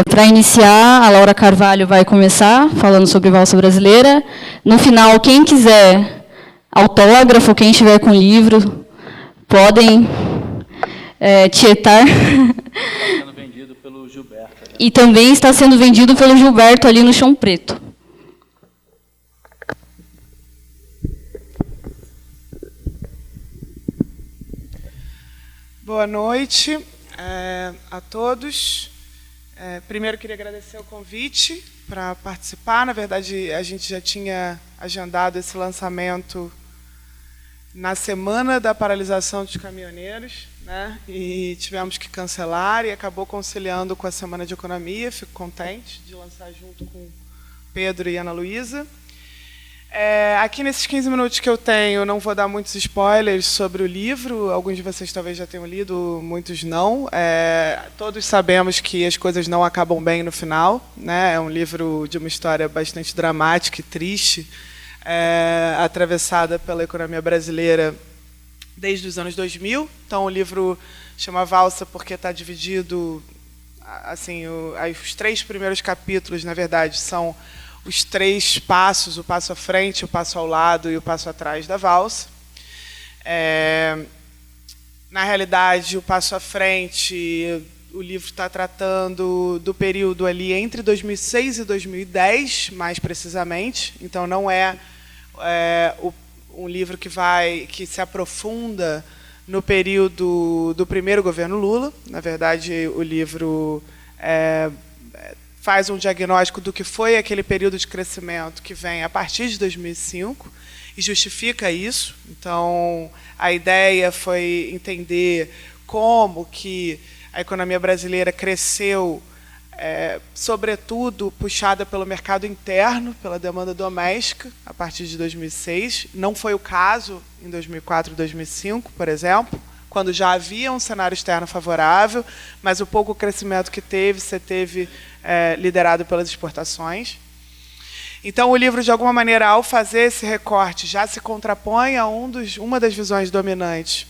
Para iniciar, a Laura Carvalho vai começar falando sobre valsa brasileira. No final, quem quiser autógrafo, quem estiver com livro, podem tietar. Está sendo vendido pelo Gilberto. Né? E também está sendo vendido pelo Gilberto ali no Chão Preto. Boa noite a todos. Primeiro, queria agradecer o convite para participar. Na verdade, a gente já tinha agendado esse lançamento na semana da paralisação dos caminhoneiros, né? E tivemos que cancelar e acabou conciliando com a Semana de Economia. Fico contente de lançar junto com Pedro e Ana Luísa. Aqui nesses 15 minutos que eu tenho, eu não vou dar muitos spoilers sobre o livro. Alguns de vocês talvez já tenham lido, muitos não. Todos sabemos que as coisas não acabam bem no final, né? É um livro de uma história bastante dramática e triste, atravessada pela economia brasileira desde os anos 2000. Então, o livro chama Valsa porque está dividido, assim, os 3 primeiros capítulos, na verdade, são os 3 passos: o passo à frente, o passo ao lado e o passo atrás da valsa. Na realidade, o passo à frente, o livro está tratando do período ali entre 2006 e 2010, mais precisamente. Então, não é um livro que se aprofunda no período do primeiro governo Lula. Na verdade, o livro faz um diagnóstico do que foi aquele período de crescimento que vem a partir de 2005 e justifica isso. Então, a ideia foi entender como que a economia brasileira cresceu, sobretudo puxada pelo mercado interno, pela demanda doméstica, a partir de 2006. Não foi o caso em 2004 e 2005, por exemplo, quando já havia um cenário externo favorável, mas o pouco crescimento que teve, liderado pelas exportações. Então, o livro, de alguma maneira, ao fazer esse recorte, já se contrapõe a uma das visões dominantes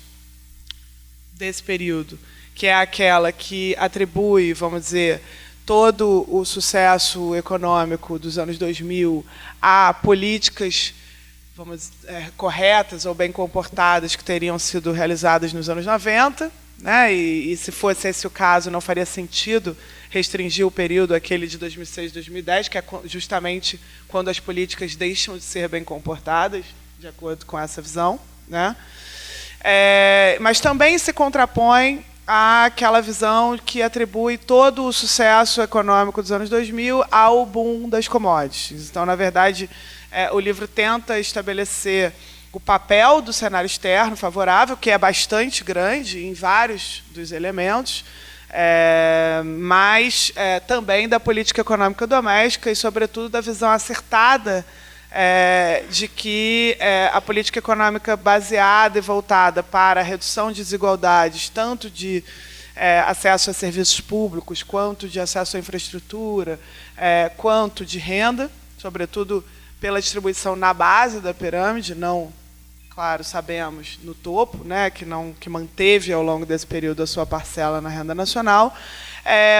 desse período, que é aquela que atribui, vamos dizer, todo o sucesso econômico dos anos 2000 a políticas, corretas ou bem comportadas que teriam sido realizadas nos anos 90, né? E se fosse esse o caso, não faria sentido restringir o período aquele de 2006 e 2010, que é justamente quando as políticas deixam de ser bem comportadas, de acordo com essa visão, né? Mas também se contrapõe àquela visão que atribui todo o sucesso econômico dos anos 2000 ao boom das commodities. Então, na verdade, o livro tenta estabelecer o papel do cenário externo favorável, que é bastante grande em vários dos elementos, mas também da política econômica doméstica e, sobretudo, da visão acertada de que a política econômica baseada e voltada para a redução de desigualdades, tanto de acesso a serviços públicos, quanto de acesso à infraestrutura, quanto de renda, sobretudo pela distribuição na base da pirâmide, não, claro, sabemos, no topo, né, que manteve ao longo desse período a sua parcela na renda nacional,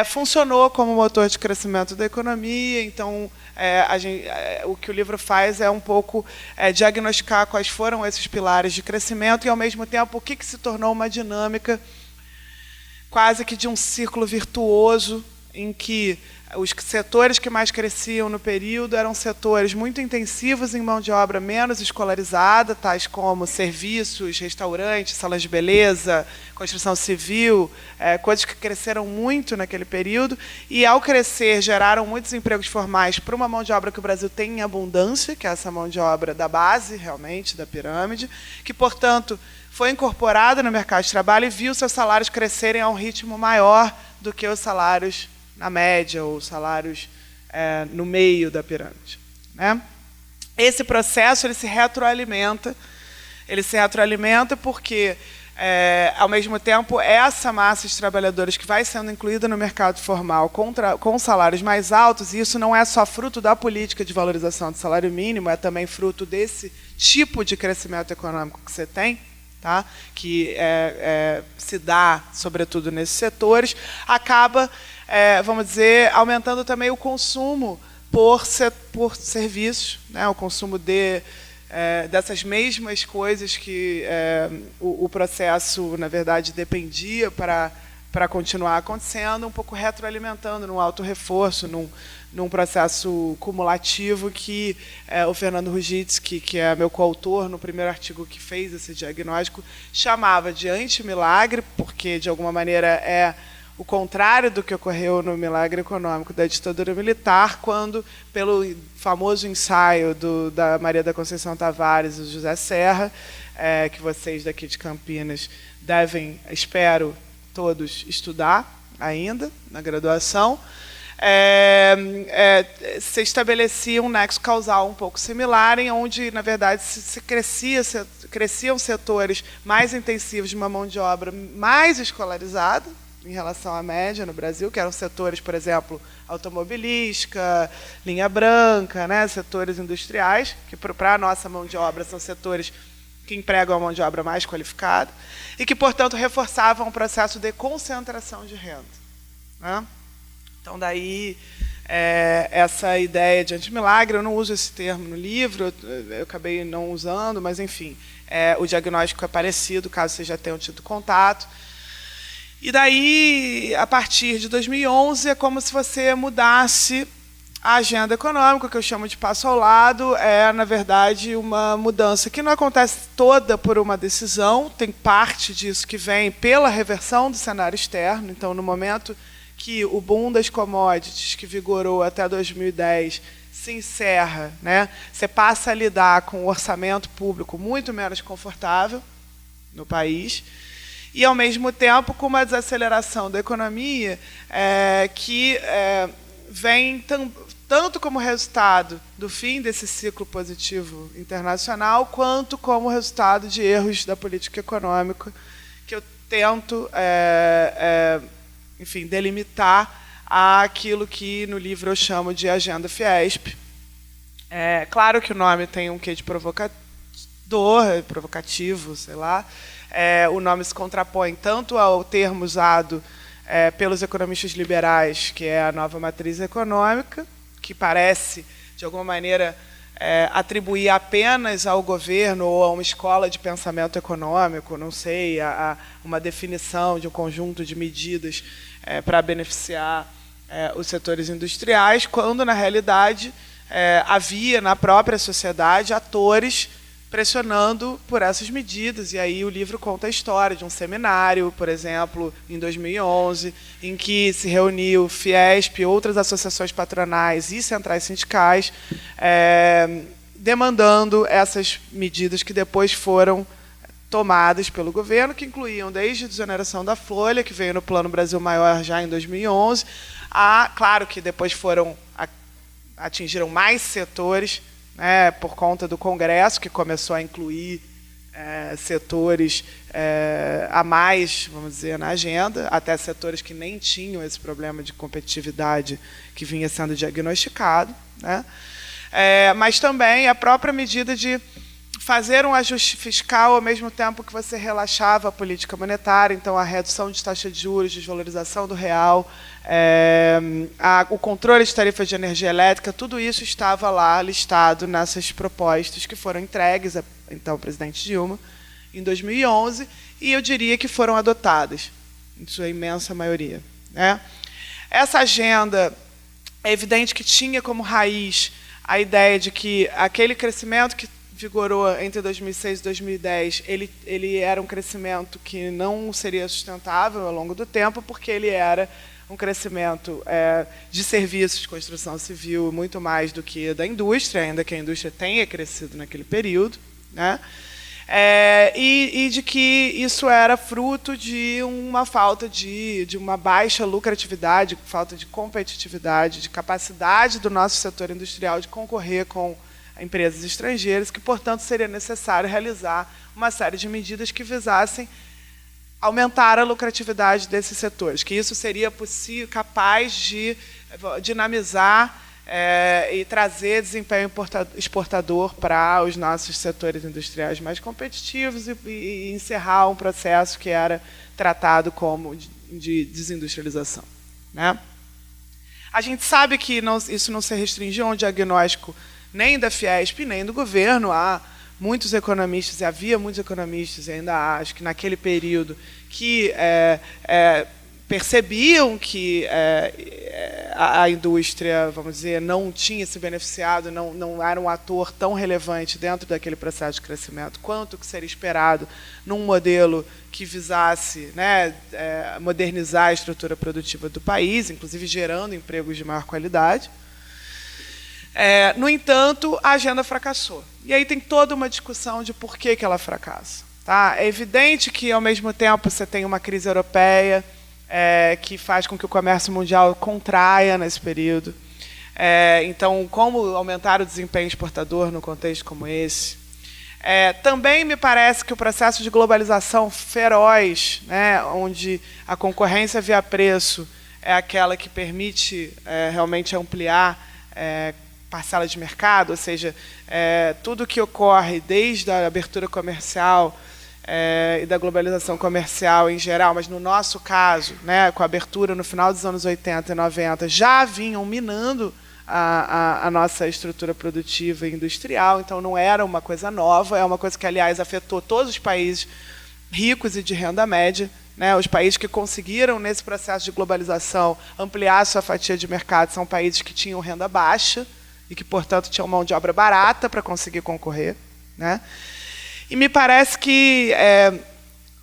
funcionou como motor de crescimento da economia. Então, o que o livro faz é um pouco diagnosticar quais foram esses pilares de crescimento e, ao mesmo tempo, o que se tornou uma dinâmica quase que de um círculo virtuoso em que os setores que mais cresciam no período eram setores muito intensivos em mão de obra menos escolarizada, tais como serviços, restaurantes, salas de beleza, construção civil, coisas que cresceram muito naquele período e, ao crescer, geraram muitos empregos formais para uma mão de obra que o Brasil tem em abundância, que é essa mão de obra da base, realmente, da pirâmide, que, portanto, foi incorporada no mercado de trabalho e viu seus salários crescerem a um ritmo maior do que os salários na média, ou salários no meio da pirâmide, né? Esse processo ele se retroalimenta porque, ao mesmo tempo, essa massa de trabalhadores que vai sendo incluída no mercado formal com salários mais altos, e isso não é só fruto da política de valorização do salário mínimo, é também fruto desse tipo de crescimento econômico que você tem, tá? Que se dá, sobretudo, nesses setores, acaba, vamos dizer, aumentando também o consumo por serviços, né? O consumo dessas mesmas coisas que o processo, na verdade, dependia para continuar acontecendo, um pouco retroalimentando num autorreforço, num processo cumulativo que o Fernando Rugitz, que é meu coautor no primeiro artigo que fez esse diagnóstico, chamava de antimilagre, porque, de alguma maneira, é o contrário do que ocorreu no milagre econômico da ditadura militar, quando, pelo famoso ensaio da Maria da Conceição Tavares e do José Serra, que vocês daqui de Campinas devem, espero, todos estudar ainda na graduação, se estabelecia um nexo causal um pouco similar, em onde, na verdade, cresciam setores mais intensivos de uma mão de obra mais escolarizada, em relação à média no Brasil, que eram setores, por exemplo, automobilística, linha branca, né, setores industriais, que para a nossa mão de obra são setores que empregam a mão de obra mais qualificada, e que, portanto, reforçavam o processo de concentração de renda, né? Então, daí, essa ideia de antimilagre, eu não uso esse termo no livro, eu acabei não usando, mas, enfim, o diagnóstico é parecido, caso vocês já tenham tido contato. E daí, a partir de 2011, é como se você mudasse a agenda econômica, que eu chamo de passo ao lado, na verdade, uma mudança que não acontece toda por uma decisão, tem parte disso que vem pela reversão do cenário externo. Então, no momento que o boom das commodities, que vigorou até 2010, se encerra, né, você passa a lidar com um orçamento público muito menos confortável no país, e, ao mesmo tempo, com uma desaceleração da economia que vem tanto como resultado do fim desse ciclo positivo internacional, quanto como resultado de erros da política econômica, que eu tento, enfim, delimitar aquilo que no livro eu chamo de Agenda Fiesp. Claro que o nome tem um quê de provocativo, sei lá. O nome se contrapõe tanto ao termo usado pelos economistas liberais, que é a nova matriz econômica, que parece, de alguma maneira, atribuir apenas ao governo ou a uma escola de pensamento econômico, não sei, a uma definição de um conjunto de medidas para beneficiar os setores industriais, quando, na realidade, havia na própria sociedade atores pressionando por essas medidas. E aí o livro conta a história de um seminário, por exemplo, em 2011, em que se reuniu o Fiesp, outras associações patronais e centrais sindicais, demandando essas medidas que depois foram tomadas pelo governo, que incluíam desde a desoneração da folha, que veio no Plano Brasil Maior já em 2011, claro que depois atingiram mais setores, por conta do Congresso, que começou a incluir setores a mais, vamos dizer, na agenda, até setores que nem tinham esse problema de competitividade que vinha sendo diagnosticado, né? Mas também a própria medida de fazer um ajuste fiscal ao mesmo tempo que você relaxava a política monetária, então a redução de taxa de juros, desvalorização do real, o controle de tarifas de energia elétrica, tudo isso estava lá listado nessas propostas que foram entregues então ao presidente Dilma em 2011, e eu diria que foram adotadas, em sua imensa maioria, né? Essa agenda, é evidente que tinha como raiz a ideia de que aquele crescimento que vigorou entre 2006 e 2010, ele era um crescimento que não seria sustentável ao longo do tempo, porque ele era um crescimento de serviços de construção civil muito mais do que da indústria, ainda que a indústria tenha crescido naquele período, né? E de que isso era fruto de uma falta de uma baixa lucratividade, falta de competitividade, de capacidade do nosso setor industrial de concorrer com empresas estrangeiras, que, portanto, seria necessário realizar uma série de medidas que visassem aumentar a lucratividade desses setores, que isso seria capaz de dinamizar e trazer desempenho exportador para os nossos setores industriais mais competitivos e encerrar um processo que era tratado como de desindustrialização, né? A gente sabe que isso não se restringiu a um diagnóstico nem da Fiesp, nem do governo. Há muitos economistas, e havia muitos economistas, e ainda acho que naquele período, que percebiam que a indústria, vamos dizer, não tinha se beneficiado, não era um ator tão relevante dentro daquele processo de crescimento quanto que seria esperado num modelo que visasse, né, modernizar a estrutura produtiva do país, inclusive gerando empregos de maior qualidade. No entanto, a agenda fracassou. E aí tem toda uma discussão de por que ela fracassa. Tá? É evidente que, ao mesmo tempo, você tem uma crise europeia, que faz com que o comércio mundial contraia nesse período. Então, como aumentar o desempenho exportador num contexto como esse? Também me parece que o processo de globalização feroz, né, onde a concorrência via preço é aquela que permite realmente ampliar parcela de mercado, ou seja, tudo que ocorre desde a abertura comercial e da globalização comercial em geral, mas no nosso caso, né, com a abertura no final dos anos 80 e 90, já vinham minando a nossa estrutura produtiva e industrial, então não era uma coisa nova, é uma coisa que, aliás, afetou todos os países ricos e de renda média, né, os países que conseguiram, nesse processo de globalização, ampliar a sua fatia de mercado são países que tinham renda baixa e que, portanto, tinham mão de obra barata para conseguir concorrer, né? E me parece que,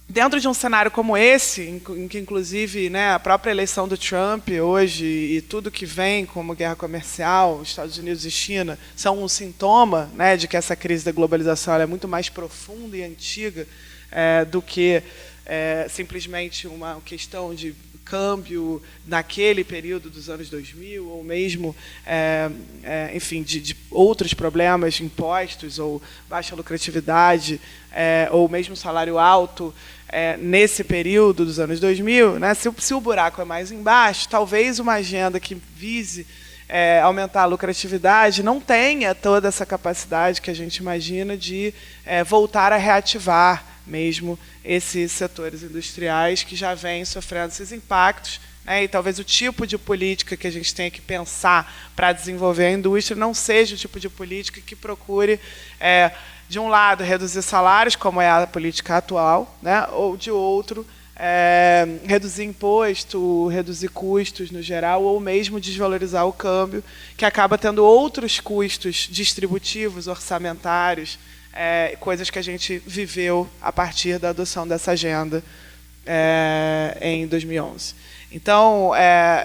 dentro de um cenário como esse, em que, inclusive, né, a própria eleição do Trump hoje e tudo que vem como guerra comercial, Estados Unidos e China, são um sintoma, né, de que essa crise da globalização ela é muito mais profunda e antiga do que simplesmente uma questão de câmbio naquele período dos anos 2000, ou mesmo, enfim, de outros problemas, impostos, ou baixa lucratividade, ou mesmo salário alto, nesse período dos anos 2000, né? Se o buraco é mais embaixo, talvez uma agenda que vise aumentar a lucratividade não tenha toda essa capacidade que a gente imagina de voltar a reativar mesmo esses setores industriais que já vêm sofrendo esses impactos, né? E talvez o tipo de política que a gente tenha que pensar para desenvolver a indústria não seja o tipo de política que procure, de um lado, reduzir salários, como é a política atual, né? Ou, de outro, reduzir imposto, reduzir custos no geral, ou mesmo desvalorizar o câmbio, que acaba tendo outros custos distributivos, orçamentários, coisas que a gente viveu a partir da adoção dessa agenda em 2011. Então,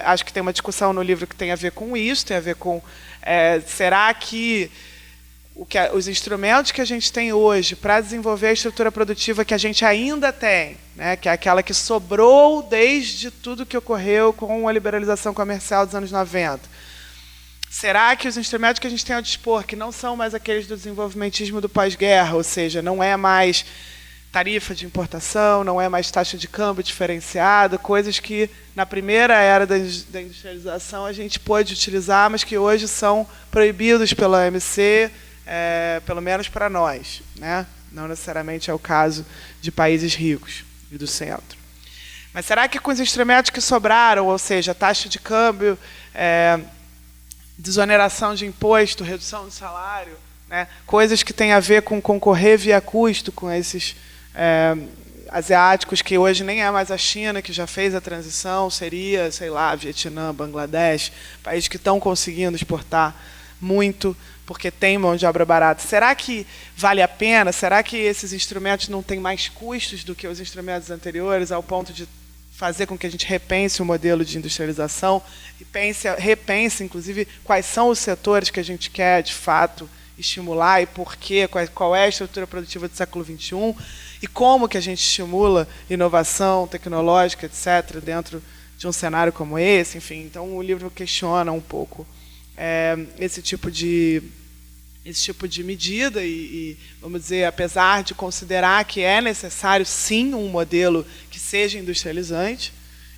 acho que tem uma discussão no livro que tem a ver com isso, tem a ver com será que os instrumentos que a gente tem hoje para desenvolver a estrutura produtiva que a gente ainda tem, né, que é aquela que sobrou desde tudo que ocorreu com a liberalização comercial dos anos 90, será que os instrumentos que a gente tem ao dispor, que não são mais aqueles do desenvolvimentismo do pós-guerra, ou seja, não é mais tarifa de importação, não é mais taxa de câmbio diferenciada, coisas que na primeira era da industrialização a gente pôde utilizar, mas que hoje são proibidos pela OMC, pelo menos para nós, né? Não necessariamente é o caso de países ricos e do centro. Mas será que com os instrumentos que sobraram, ou seja, taxa de câmbio, desoneração de imposto, redução de salário, né, coisas que têm a ver com concorrer via custo com esses asiáticos, que hoje nem é mais a China, que já fez a transição, seria, sei lá, Vietnã, Bangladesh, países que estão conseguindo exportar muito porque tem mão de obra barata. Será que vale a pena? Será que esses instrumentos não têm mais custos do que os instrumentos anteriores, ao ponto de fazer com que a gente repense o modelo de industrialização e repense, inclusive, quais são os setores que a gente quer, de fato, estimular e por quê, qual é a estrutura produtiva do século XXI e como que a gente estimula inovação tecnológica, etc., dentro de um cenário como esse. Enfim, então o livro questiona um pouco esse tipo de medida e, vamos dizer, apesar de considerar que é necessário, sim, um modelo que seja industrializante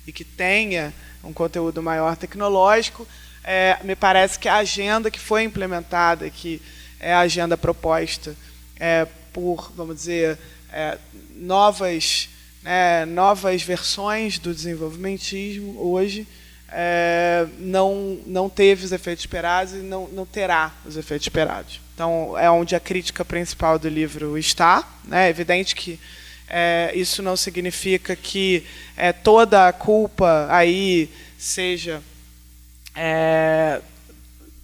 e que tenha um conteúdo maior tecnológico, me parece que a agenda que foi implementada, que é a agenda proposta por, vamos dizer, novas versões do desenvolvimentismo hoje, não teve os efeitos esperados e não terá os efeitos esperados. Então, é onde a crítica principal do livro está. É evidente que isso não significa que toda a culpa aí seja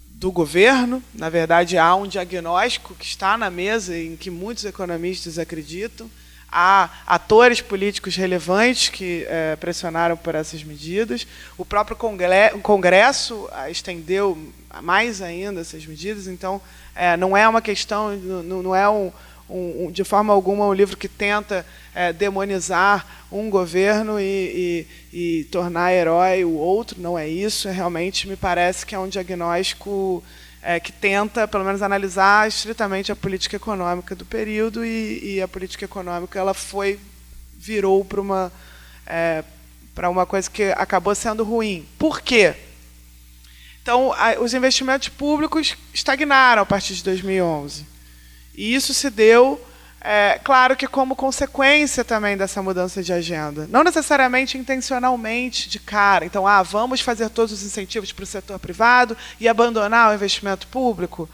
do governo. Na verdade, há um diagnóstico que está na mesa em que muitos economistas acreditam. Há atores políticos relevantes que pressionaram por essas medidas. O próprio Congresso estendeu mais ainda essas medidas. Então, não é uma questão, não é de forma alguma um livro que tenta demonizar um governo e tornar herói o outro. Não é isso. Realmente me parece que é um diagnóstico que tenta, pelo menos, analisar estritamente a política econômica do período, e a política econômica ela virou para uma coisa que acabou sendo ruim. Por quê? Então, os investimentos públicos estagnaram a partir de 2011. E isso se deu, claro que como consequência também dessa mudança de agenda. Não necessariamente intencionalmente de cara. Então, vamos fazer todos os incentivos para o setor privado e abandonar o investimento público?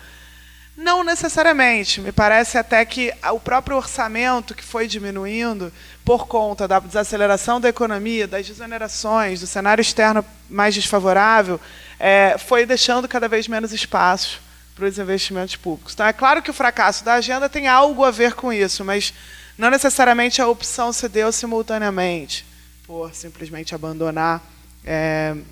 Não necessariamente. Me parece até que o próprio orçamento que foi diminuindo por conta da desaceleração da economia, das desonerações, do cenário externo mais desfavorável, foi deixando cada vez menos espaço para os investimentos públicos. Então, é claro que o fracasso da agenda tem algo a ver com isso, mas não necessariamente a opção se deu simultaneamente, por simplesmente abandonar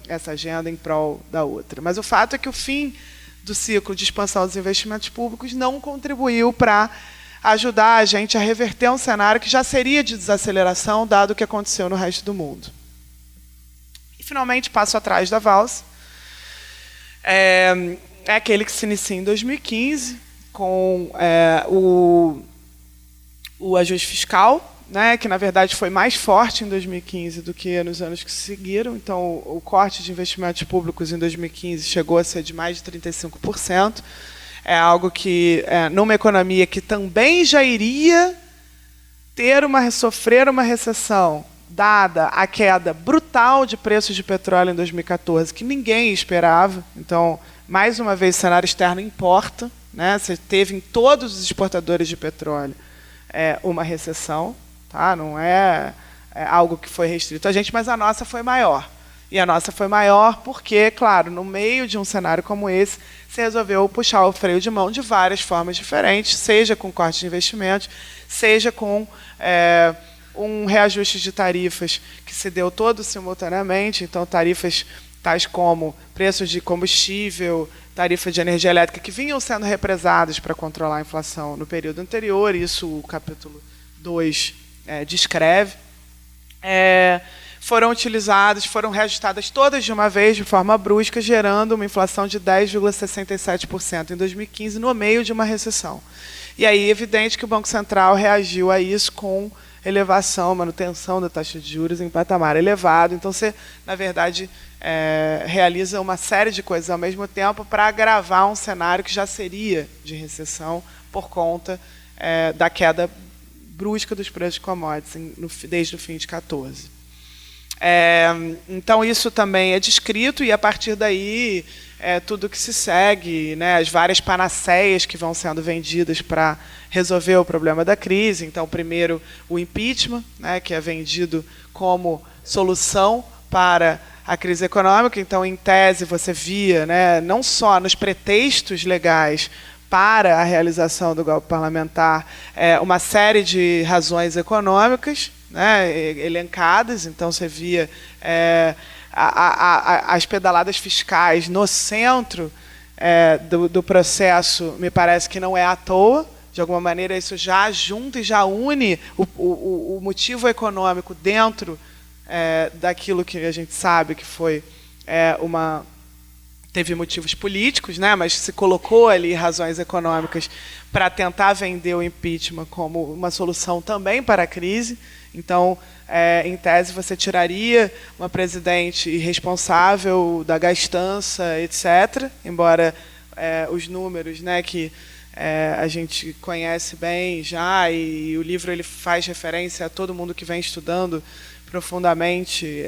essa agenda em prol da outra. Mas o fato é que o fim do ciclo de expansão dos investimentos públicos não contribuiu para ajudar a gente a reverter um cenário que já seria de desaceleração, dado o que aconteceu no resto do mundo. E, finalmente, passo atrás da valsa. É aquele que se inicia em 2015, com o ajuste fiscal, que, na verdade, foi mais forte em 2015 do que nos anos que se seguiram. Então, o corte de investimentos públicos em 2015 chegou a ser de mais de 35%. É algo que, numa economia que também já iria sofrer uma recessão, dada a queda brutal de preços de petróleo em 2014, que ninguém esperava. Então, mais uma vez, o cenário externo importa. Você teve em todos os exportadores de petróleo uma recessão. Não é algo que foi restrito a gente, mas a nossa foi maior. E a nossa foi maior porque, claro, no meio de um cenário como esse, se resolveu puxar o freio de mão de várias formas diferentes, seja com corte de investimentos, seja com um reajuste de tarifas que se deu todo simultaneamente. Então, tarifas tais como preços de combustível, tarifa de energia elétrica, que vinham sendo represadas para controlar a inflação no período anterior. Isso o capítulo 2 descreve. Foram utilizadas, foram reajustadas todas de uma vez, de forma brusca, gerando uma inflação de 10,67% em 2015, no meio de uma recessão. E aí é evidente que o Banco Central reagiu a isso com elevação, manutenção da taxa de juros em patamar elevado. Então, você, na verdade, realiza uma série de coisas ao mesmo tempo para agravar um cenário que já seria de recessão por conta da queda brusca dos preços de commodities desde o fim de 2014. Então, isso também é descrito, e a partir daí tudo que se segue, as várias panaceias que vão sendo vendidas para resolver o problema da crise. Então, primeiro, o impeachment, que é vendido como solução para a crise econômica. Então, em tese, você via, não só nos pretextos legais para a realização do golpe parlamentar, uma série de razões econômicas, elencadas. Então, você via as pedaladas fiscais no centro do processo. Me parece que não é à toa. De alguma maneira, isso já junta e já une o motivo econômico dentro daquilo que a gente sabe que foi teve motivos políticos, mas se colocou ali razões econômicas para tentar vender o impeachment como uma solução também para a crise. Então, em tese, você tiraria uma presidente irresponsável da gastança, etc., embora os números, né, que a gente conhece bem já, e o livro ele faz referência a todo mundo que vem estudando profundamente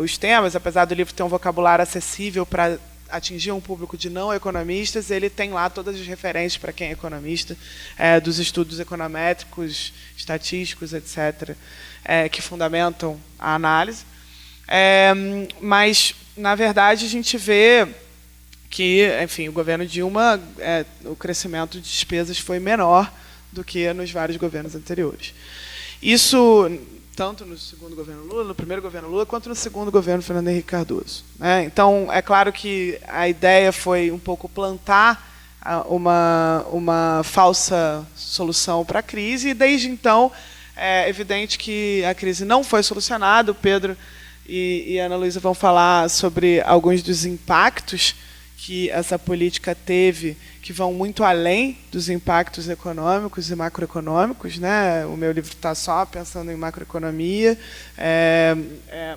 os temas, apesar do livro ter um vocabulário acessível para atingir um público de não economistas, ele tem lá todas as referências para quem é economista, dos estudos econométricos, estatísticos, etc., que fundamentam a análise. Mas, na verdade, a gente vê que, enfim, o governo Dilma, o crescimento de despesas foi menor do que nos vários governos anteriores. Isso tanto no segundo governo Lula, no primeiro governo Lula, quanto no segundo governo Fernando Henrique Cardoso, né? Então, é claro que a ideia foi um pouco plantar uma falsa solução para a crise, e desde então é evidente que a crise não foi solucionada. O Pedro e a Ana Luísa vão falar sobre alguns dos impactos que essa política teve, que vão muito além dos impactos econômicos e macroeconômicos, né? O meu livro está só pensando em macroeconomia,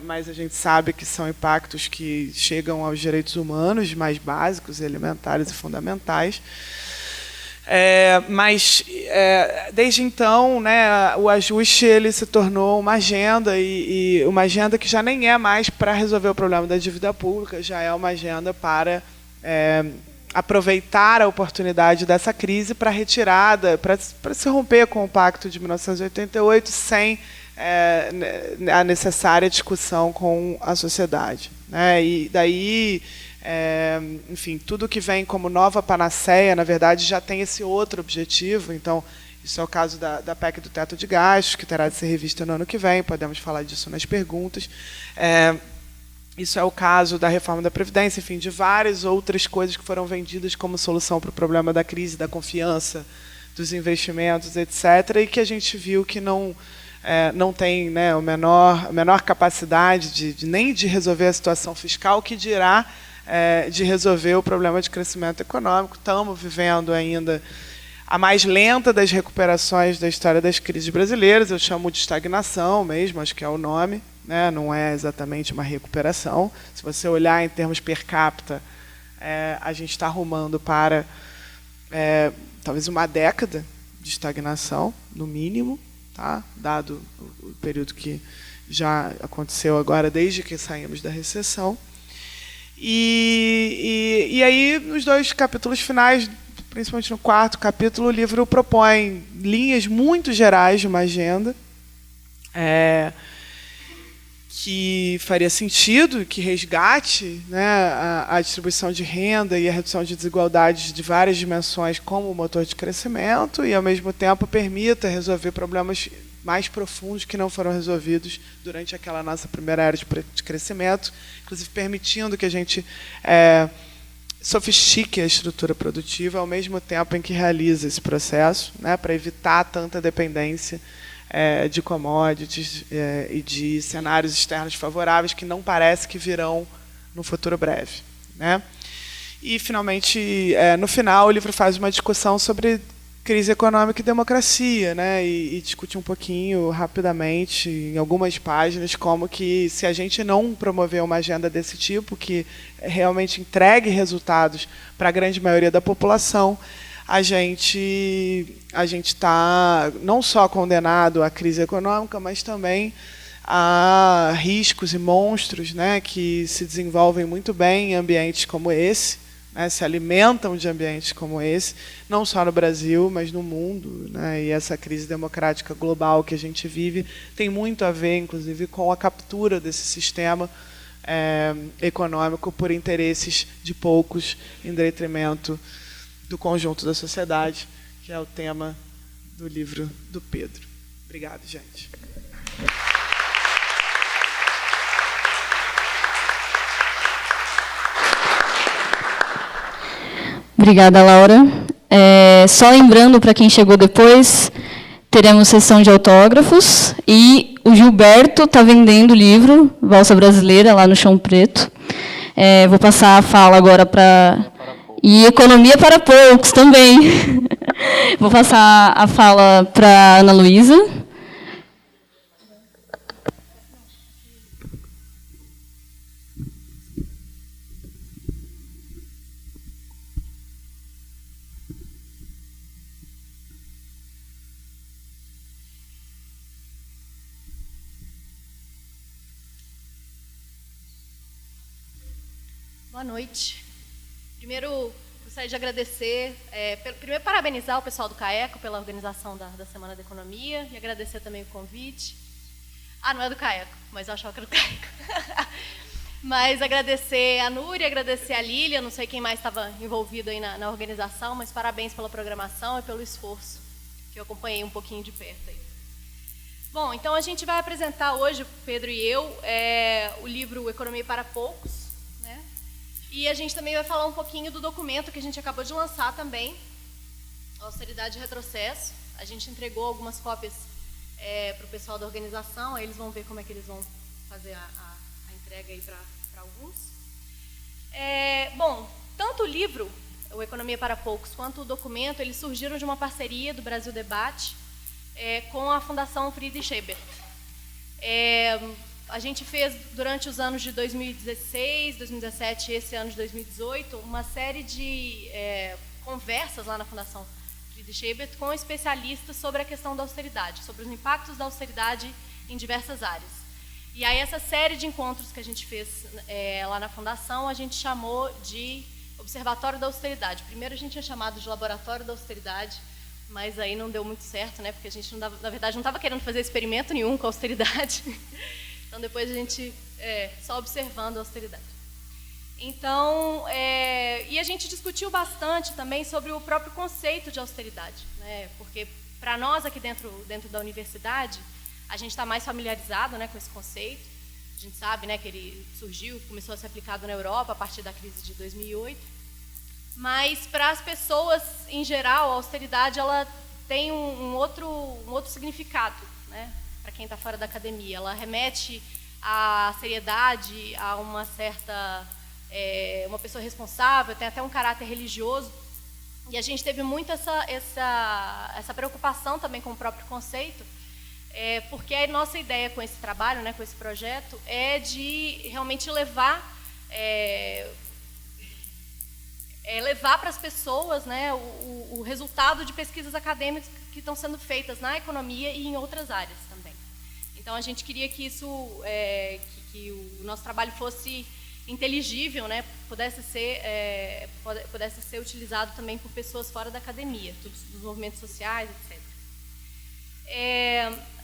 mas a gente sabe que são impactos que chegam aos direitos humanos mais básicos, elementares e fundamentais. Mas, desde então, né, o ajuste ele se tornou uma agenda, e uma agenda que já nem é mais para resolver o problema da dívida pública, já é uma agenda para aproveitar a oportunidade dessa crise para retirada, para se romper com o Pacto de 1988 sem a necessária discussão com a sociedade, né? E daí, enfim, tudo que vem como nova panaceia, na verdade, já tem esse outro objetivo. Então, isso é o caso da PEC do teto de gastos, que terá de ser revista no ano que vem, podemos falar disso nas perguntas. Isso é o caso da reforma da Previdência, enfim, de várias outras coisas que foram vendidas como solução para o problema da crise, da confiança, dos investimentos, etc., e que a gente viu que não tem, né, a menor capacidade nem de resolver a situação fiscal, que dirá de resolver o problema de crescimento econômico. Estamos vivendo ainda a mais lenta das recuperações da história das crises brasileiras. Eu chamo de estagnação mesmo, acho que é o nome, né? Não é exatamente uma recuperação. Se você olhar em termos per capita, a gente está arrumando para talvez uma década de estagnação, no mínimo, tá? Dado o período que já aconteceu agora, desde que saímos da recessão. E aí, nos dois capítulos finais, principalmente no quarto capítulo, o livro propõe linhas muito gerais de uma agenda que faria sentido, que resgate, né, a distribuição de renda e a redução de desigualdades de várias dimensões como motor de crescimento, e, ao mesmo tempo, permita resolver problemas mais profundos que não foram resolvidos durante aquela nossa primeira era de crescimento, inclusive permitindo que a gente sofistique a estrutura produtiva ao mesmo tempo em que realiza esse processo, né, para evitar tanta dependência de commodities e de cenários externos favoráveis que não parece que virão no futuro breve, né? E, finalmente, no final, o livro faz uma discussão sobre crise econômica e democracia, né? E discute um pouquinho, rapidamente, em algumas páginas, como que, se a gente não promover uma agenda desse tipo, que realmente entregue resultados para a grande maioria da população, a gente está não só condenado à crise econômica, mas também a riscos e monstros, né, que se desenvolvem muito bem em ambientes como esse, né, se alimentam de ambientes como esse, não só no Brasil, mas no mundo, né, e essa crise democrática global que a gente vive tem muito a ver, inclusive, com a captura desse sistema econômico por interesses de poucos, em detrimento do conjunto da sociedade, que é o tema do livro do Pedro. Obrigado, gente. Obrigada, Laura. Só lembrando, para quem chegou depois, teremos sessão de autógrafos, e o Gilberto está vendendo o livro Valsa Brasileira, lá no Chão Preto. Vou passar a fala agora para... E economia para poucos também. Vou passar a fala para a Ana Luísa. Boa noite. Primeiro, gostaria de agradecer, primeiro parabenizar o pessoal do CAECO pela organização da Semana da Economia e agradecer também o convite. Não é do CAECO, mas eu achava que era do CAECO. Mas agradecer a Núria, agradecer a Lília, não sei quem mais estava envolvido aí na organização, mas parabéns pela programação e pelo esforço, que eu acompanhei um pouquinho de perto aí. Bom, então a gente vai apresentar hoje, Pedro e eu, o livro Economia para Poucos, né? E a gente também vai falar um pouquinho do documento que a gente acabou de lançar também, Austeridade e Retrocesso. A gente entregou algumas cópias para o pessoal da organização, aí eles vão ver como é que eles vão fazer a entrega aí para alguns. Bom, tanto o livro, o Economia para Poucos, quanto o documento, eles surgiram de uma parceria do Brasil Debate com a Fundação Friedrich Ebert. A gente fez, durante os anos de 2016, 2017 e esse ano de 2018, uma série de conversas lá na Fundação Friedrich Ebert com especialistas sobre a questão da austeridade, sobre os impactos da austeridade em diversas áreas. E aí essa série de encontros que a gente fez lá na Fundação, a gente chamou de Observatório da Austeridade. Primeiro a gente tinha chamado de Laboratório da Austeridade, mas aí não deu muito certo, né? Porque a gente, na verdade, não estava querendo fazer experimento nenhum com a austeridade. Então depois a gente só observando a austeridade. Então, e a gente discutiu bastante também sobre o próprio conceito de austeridade, né? Porque para nós aqui dentro da universidade, a gente está mais familiarizado, né, com esse conceito. A gente sabe, né, que ele começou a ser aplicado na Europa a partir da crise de 2008. Mas para as pessoas em geral, a austeridade ela tem um outro significado, né, para quem está fora da academia. Ela remete à seriedade, a uma certa uma pessoa responsável, tem até um caráter religioso. E a gente teve muito essa preocupação também com o próprio conceito. Porque a nossa ideia com esse trabalho, né, com esse projeto, é de realmente levar para as pessoas, né, o resultado de pesquisas acadêmicas que estão sendo feitas na economia e em outras áreas também. Então a gente queria que que o nosso trabalho fosse inteligível, né, pudesse ser utilizado também por pessoas fora da academia, dos movimentos sociais, etc.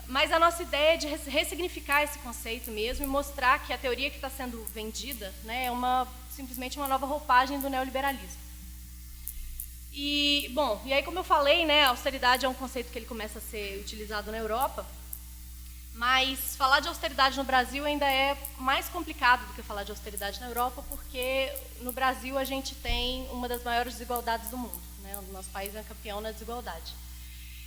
Mas a nossa ideia é de ressignificar esse conceito mesmo e mostrar que a teoria que está sendo vendida, né, é simplesmente uma nova roupagem do neoliberalismo. E aí, como eu falei, né, a austeridade é um conceito que ele começa a ser utilizado na Europa, mas falar de austeridade no Brasil ainda é mais complicado do que falar de austeridade na Europa, porque no Brasil a gente tem uma das maiores desigualdades do mundo, né, o nosso país é campeão na desigualdade.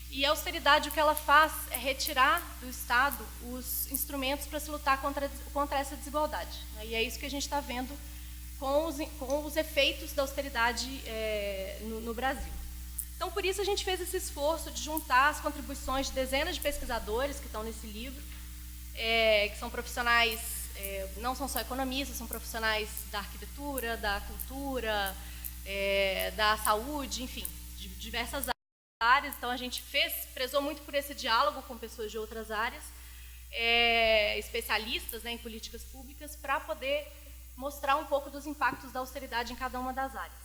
E a austeridade, o que ela faz é retirar do Estado os instrumentos para se lutar contra essa desigualdade. E é isso que a gente está vendo com os efeitos da austeridade no Brasil. Então, por isso, a gente fez esse esforço de juntar as contribuições de dezenas de pesquisadores que estão nesse livro, que são profissionais, não são só economistas, são profissionais da arquitetura, da cultura, da saúde, enfim, de diversas áreas. Então a gente prezou muito por esse diálogo com pessoas de outras áreas, especialistas, né, em políticas públicas, para poder mostrar um pouco dos impactos da austeridade em cada uma das áreas.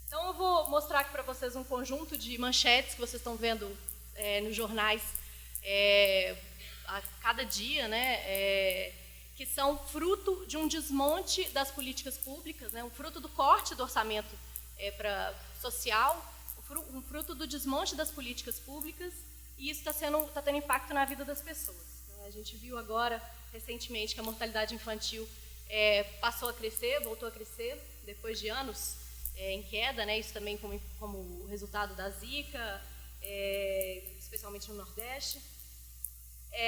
Então eu vou mostrar aqui para vocês um conjunto de manchetes que vocês estão vendo nos jornais a cada dia, né, que são fruto de um desmonte das políticas públicas, né, um fruto do corte do orçamento social, um fruto do desmonte das políticas públicas, e isso está tendo impacto na vida das pessoas. A gente viu agora, recentemente, que a mortalidade infantil passou a crescer, voltou a crescer, depois de anos em queda, né? Isso também como resultado da Zika, especialmente no Nordeste.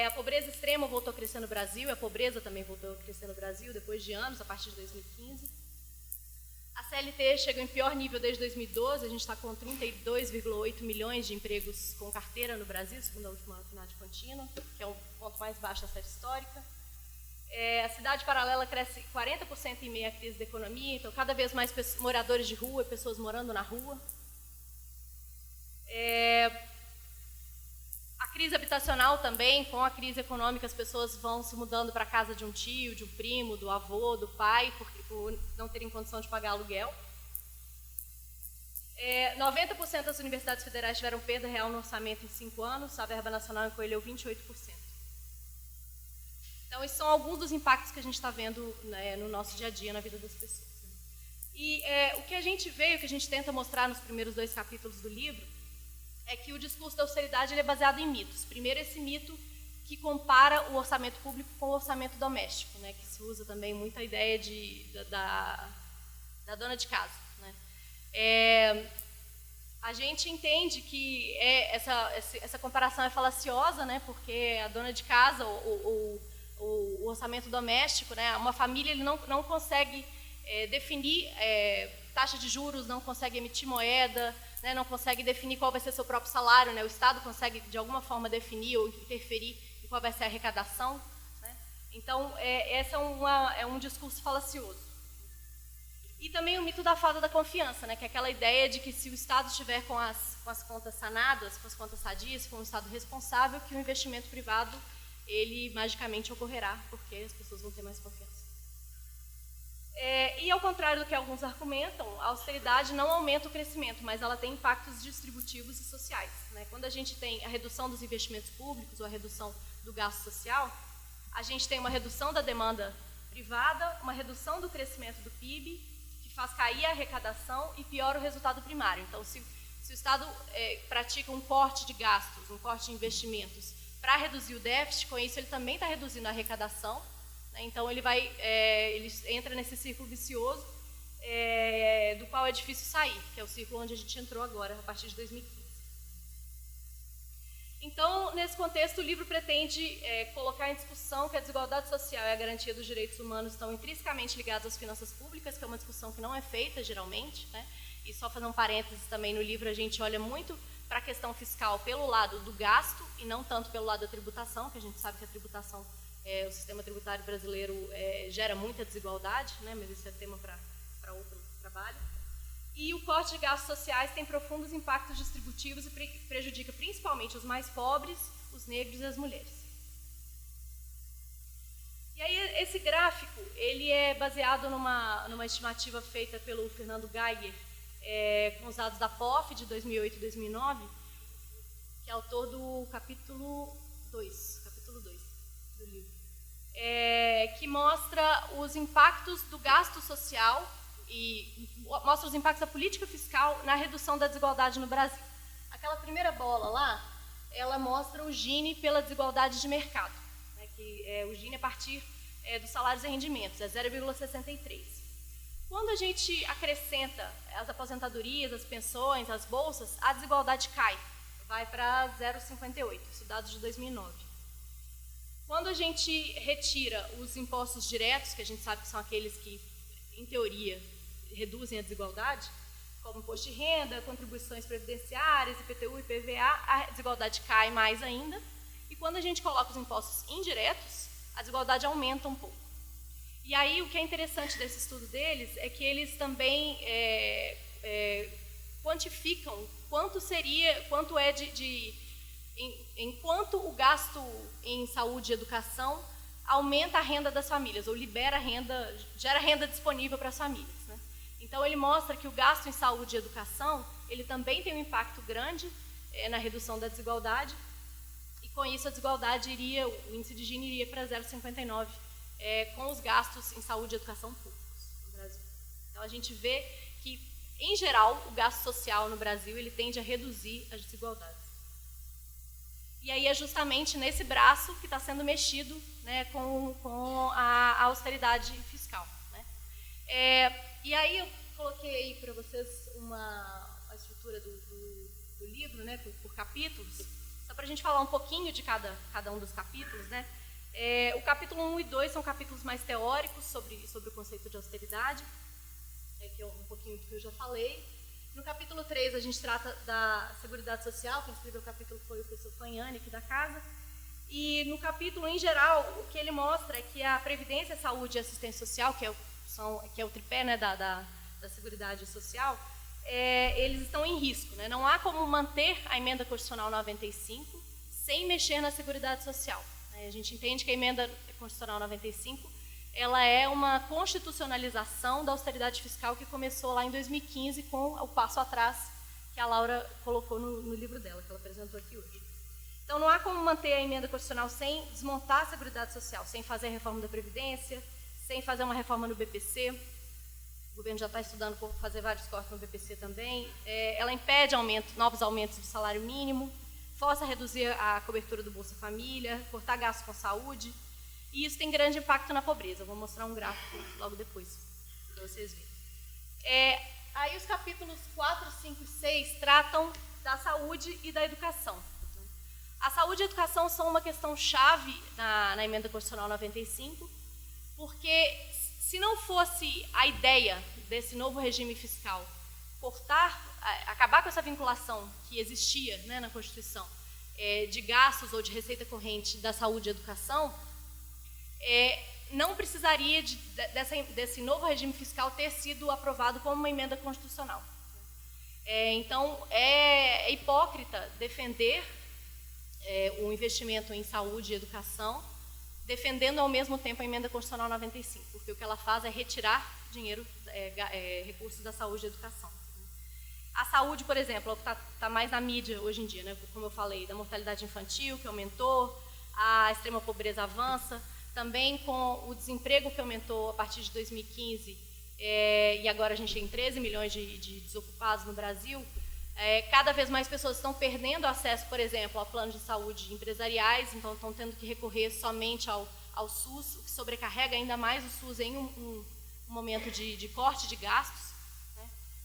A pobreza extrema voltou a crescer no Brasil, e a pobreza também voltou a crescer no Brasil, depois de anos, a partir de 2015. A CLT chegou em pior nível desde 2012, a gente está com 32,8 milhões de empregos com carteira no Brasil, segundo a última PNAD contínua, que é o ponto mais baixo da série histórica. A cidade paralela cresce 40% em meio à crise da economia, então cada vez mais moradores de rua, pessoas morando na rua. A crise habitacional também, com a crise econômica, as pessoas vão se mudando para a casa de um tio, de um primo, do avô, do pai, por não terem condição de pagar aluguel. 90% das universidades federais tiveram perda real no orçamento em 5 anos, a verba nacional encolheu 28%. Então, esses são alguns dos impactos que a gente está vendo, né, no nosso dia a dia, na vida das pessoas. E o que a gente vê, o que a gente tenta mostrar nos primeiros 2 capítulos do livro, é que o discurso da austeridade ele é baseado em mitos. Primeiro, esse mito que compara o orçamento público com o orçamento doméstico, né, que se usa também muito a ideia da dona de casa. Né. A gente entende que essa comparação é falaciosa, né, porque a dona de casa, o orçamento doméstico, né, uma família ele não consegue definir taxa de juros, não consegue emitir moeda, né, não consegue definir qual vai ser seu próprio salário, né, o Estado consegue de alguma forma definir ou interferir em qual vai ser a arrecadação. Né. Então, esse é um discurso falacioso. E também o mito da falta da confiança, né, que é aquela ideia de que se o Estado estiver com as contas sanadas, com as contas sadias, com um Estado responsável, que o investimento privado ele magicamente ocorrerá, porque as pessoas vão ter mais confiança. E ao contrário do que alguns argumentam, a austeridade não aumenta o crescimento, mas ela tem impactos distributivos e sociais. Né? Quando a gente tem a redução dos investimentos públicos ou a redução do gasto social, a gente tem uma redução da demanda privada, uma redução do crescimento do PIB, que faz cair a arrecadação e piora o resultado primário. Então, se o Estado pratica um corte de gastos, um corte de investimentos para reduzir o déficit, com isso ele também está reduzindo a arrecadação. Né? Então, ele entra nesse círculo vicioso do qual é difícil sair, que é o círculo onde a gente entrou agora, a partir de 2015. Então, nesse contexto, o livro pretende colocar em discussão que a desigualdade social e a garantia dos direitos humanos estão intrinsecamente ligados às finanças públicas, que é uma discussão que não é feita, geralmente. Né? E só fazer um parênteses também, no livro a gente olha muito para a questão fiscal pelo lado do gasto e não tanto pelo lado da tributação, que a gente sabe que a tributação, o sistema tributário brasileiro gera muita desigualdade, né? Mas esse é tema para outro trabalho. E o corte de gastos sociais tem profundos impactos distributivos e prejudica principalmente os mais pobres, os negros e as mulheres. E aí esse gráfico ele é baseado numa estimativa feita pelo Fernando Geiger, com os dados da POF de 2008 e 2009, que é autor do capítulo 2 do livro, que mostra os impactos do gasto social e mostra os impactos da política fiscal na redução da desigualdade no Brasil. Aquela primeira bola lá, ela mostra o Gini pela desigualdade de mercado, né, que é o Gini a partir dos salários e rendimentos, é 0,63. Quando a gente acrescenta as aposentadorias, as pensões, as bolsas, a desigualdade cai, vai para 0,58, isso dados de 2009. Quando a gente retira os impostos diretos, que a gente sabe que são aqueles que, em teoria, reduzem a desigualdade, como imposto de renda, contribuições previdenciárias, IPTU e IPVA, a desigualdade cai mais ainda. E quando a gente coloca os impostos indiretos, a desigualdade aumenta um pouco. E aí, o que é interessante desse estudo deles é que eles também quantificam quanto é enquanto o gasto em saúde e educação aumenta a renda das famílias, ou gera renda disponível para as famílias. Né? Então, ele mostra que o gasto em saúde e educação, ele também tem um impacto grande na redução da desigualdade, e com isso a desigualdade o índice de Gini iria para 0,59, com os gastos em saúde e educação públicos no Brasil. Então, a gente vê que, em geral, o gasto social no Brasil ele tende a reduzir as desigualdades. E aí é justamente nesse braço que está sendo mexido, né, com a austeridade fiscal. Né? E aí eu coloquei aí para vocês a estrutura do livro, né, por capítulos, só para a gente falar um pouquinho de cada um dos capítulos. Né? O capítulo 1 e 2 são capítulos mais teóricos sobre o conceito de austeridade, que é um pouquinho do que eu já falei. No capítulo 3, a gente trata da Seguridade Social, quem escreveu o capítulo foi o professor Fanhani, aqui da casa. E no capítulo, em geral, o que ele mostra é que a Previdência, Saúde e Assistência Social, que é o tripé, né, da Seguridade Social, eles estão em risco. Né? Não há como manter a Emenda Constitucional 95 sem mexer na Seguridade Social. A gente entende que a Emenda Constitucional 95 ela é uma constitucionalização da austeridade fiscal que começou lá em 2015 com o passo atrás que a Laura colocou no livro dela, que ela apresentou aqui hoje. Então, não há como manter a Emenda Constitucional sem desmontar a Seguridade Social, sem fazer a reforma da Previdência, sem fazer uma reforma no BPC. O governo já está estudando por fazer vários cortes no BPC também. Ela impede novos aumentos do salário mínimo, força a reduzir a cobertura do Bolsa Família, cortar gastos com saúde, e isso tem grande impacto na pobreza. Eu vou mostrar um gráfico logo depois, para vocês verem. Aí os capítulos 4, 5 e 6 tratam da saúde e da educação. A saúde e a educação são uma questão chave na Emenda Constitucional 95, porque se não fosse a ideia desse novo regime fiscal acabar com essa vinculação que existia, né, na Constituição, de gastos ou de receita corrente da saúde e educação, não precisaria desse novo regime fiscal ter sido aprovado como uma emenda constitucional. Então, é hipócrita defender o investimento em saúde e educação, defendendo ao mesmo tempo a Emenda Constitucional 95, porque o que ela faz é retirar dinheiro, recursos da saúde e educação. A saúde, por exemplo, está mais na mídia hoje em dia, né? Como eu falei, da mortalidade infantil, que aumentou, a extrema pobreza avança, também com o desemprego que aumentou a partir de 2015, e agora a gente tem 13 milhões de desocupados no Brasil. Cada vez mais pessoas estão perdendo acesso, por exemplo, a planos de saúde empresariais, então estão tendo que recorrer somente ao SUS, o que sobrecarrega ainda mais o SUS em um momento de corte de gastos.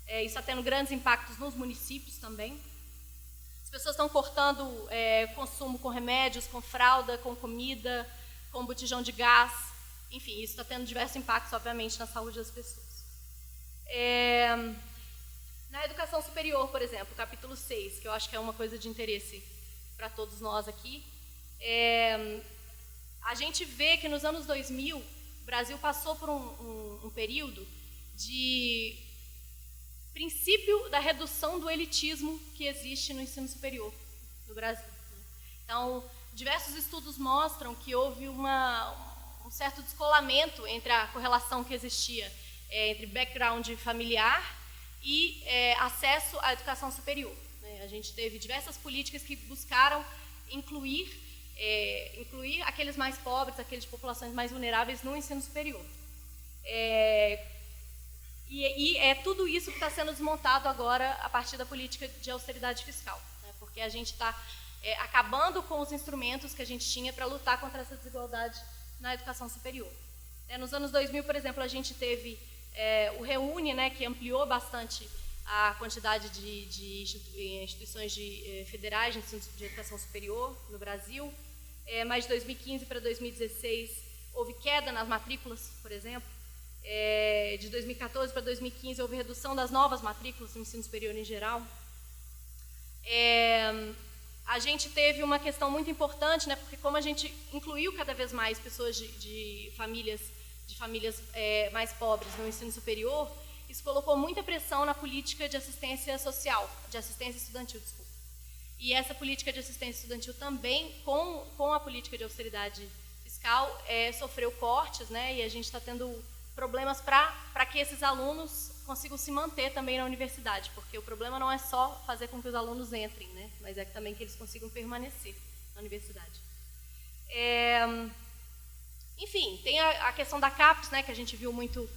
Isso está tendo grandes impactos nos municípios também. As pessoas estão cortando consumo com remédios, com fralda, com comida, com botijão de gás. Enfim, isso está tendo diversos impactos, obviamente, na saúde das pessoas. Na educação superior, por exemplo, capítulo 6, que eu acho que é uma coisa de interesse para todos nós aqui, a gente vê que nos anos 2000, o Brasil passou por um período de princípio da redução do elitismo que existe no ensino superior no Brasil. Então, diversos estudos mostram que houve um certo descolamento entre a correlação que existia entre background familiar e acesso à educação superior. A gente teve diversas políticas que buscaram incluir aqueles mais pobres, aqueles de populações mais vulneráveis no ensino superior. E é tudo isso que está sendo desmontado agora a partir da política de austeridade fiscal, né? Porque a gente está acabando com os instrumentos que a gente tinha para lutar contra essa desigualdade na educação superior. Nos anos 2000, por exemplo, a gente teve o REUNE, né, que ampliou bastante a quantidade de instituições federais de ensino de educação superior no Brasil, mas de 2015 para 2016 houve queda nas matrículas, por exemplo. De 2014 para 2015 houve redução das novas matrículas no ensino superior em geral. A gente teve uma questão muito importante, né, porque como a gente incluiu cada vez mais pessoas de famílias mais pobres no ensino superior, isso colocou muita pressão na política de assistência social, de assistência estudantil, desculpa. E essa política de assistência estudantil também, com a política de austeridade fiscal, sofreu cortes, né, e a gente está tendo problemas para que esses alunos consigam se manter também na universidade, porque o problema não é só fazer com que os alunos entrem, né, mas é também que eles consigam permanecer na universidade. Enfim, tem a questão da CAPES, né, que a gente viu muito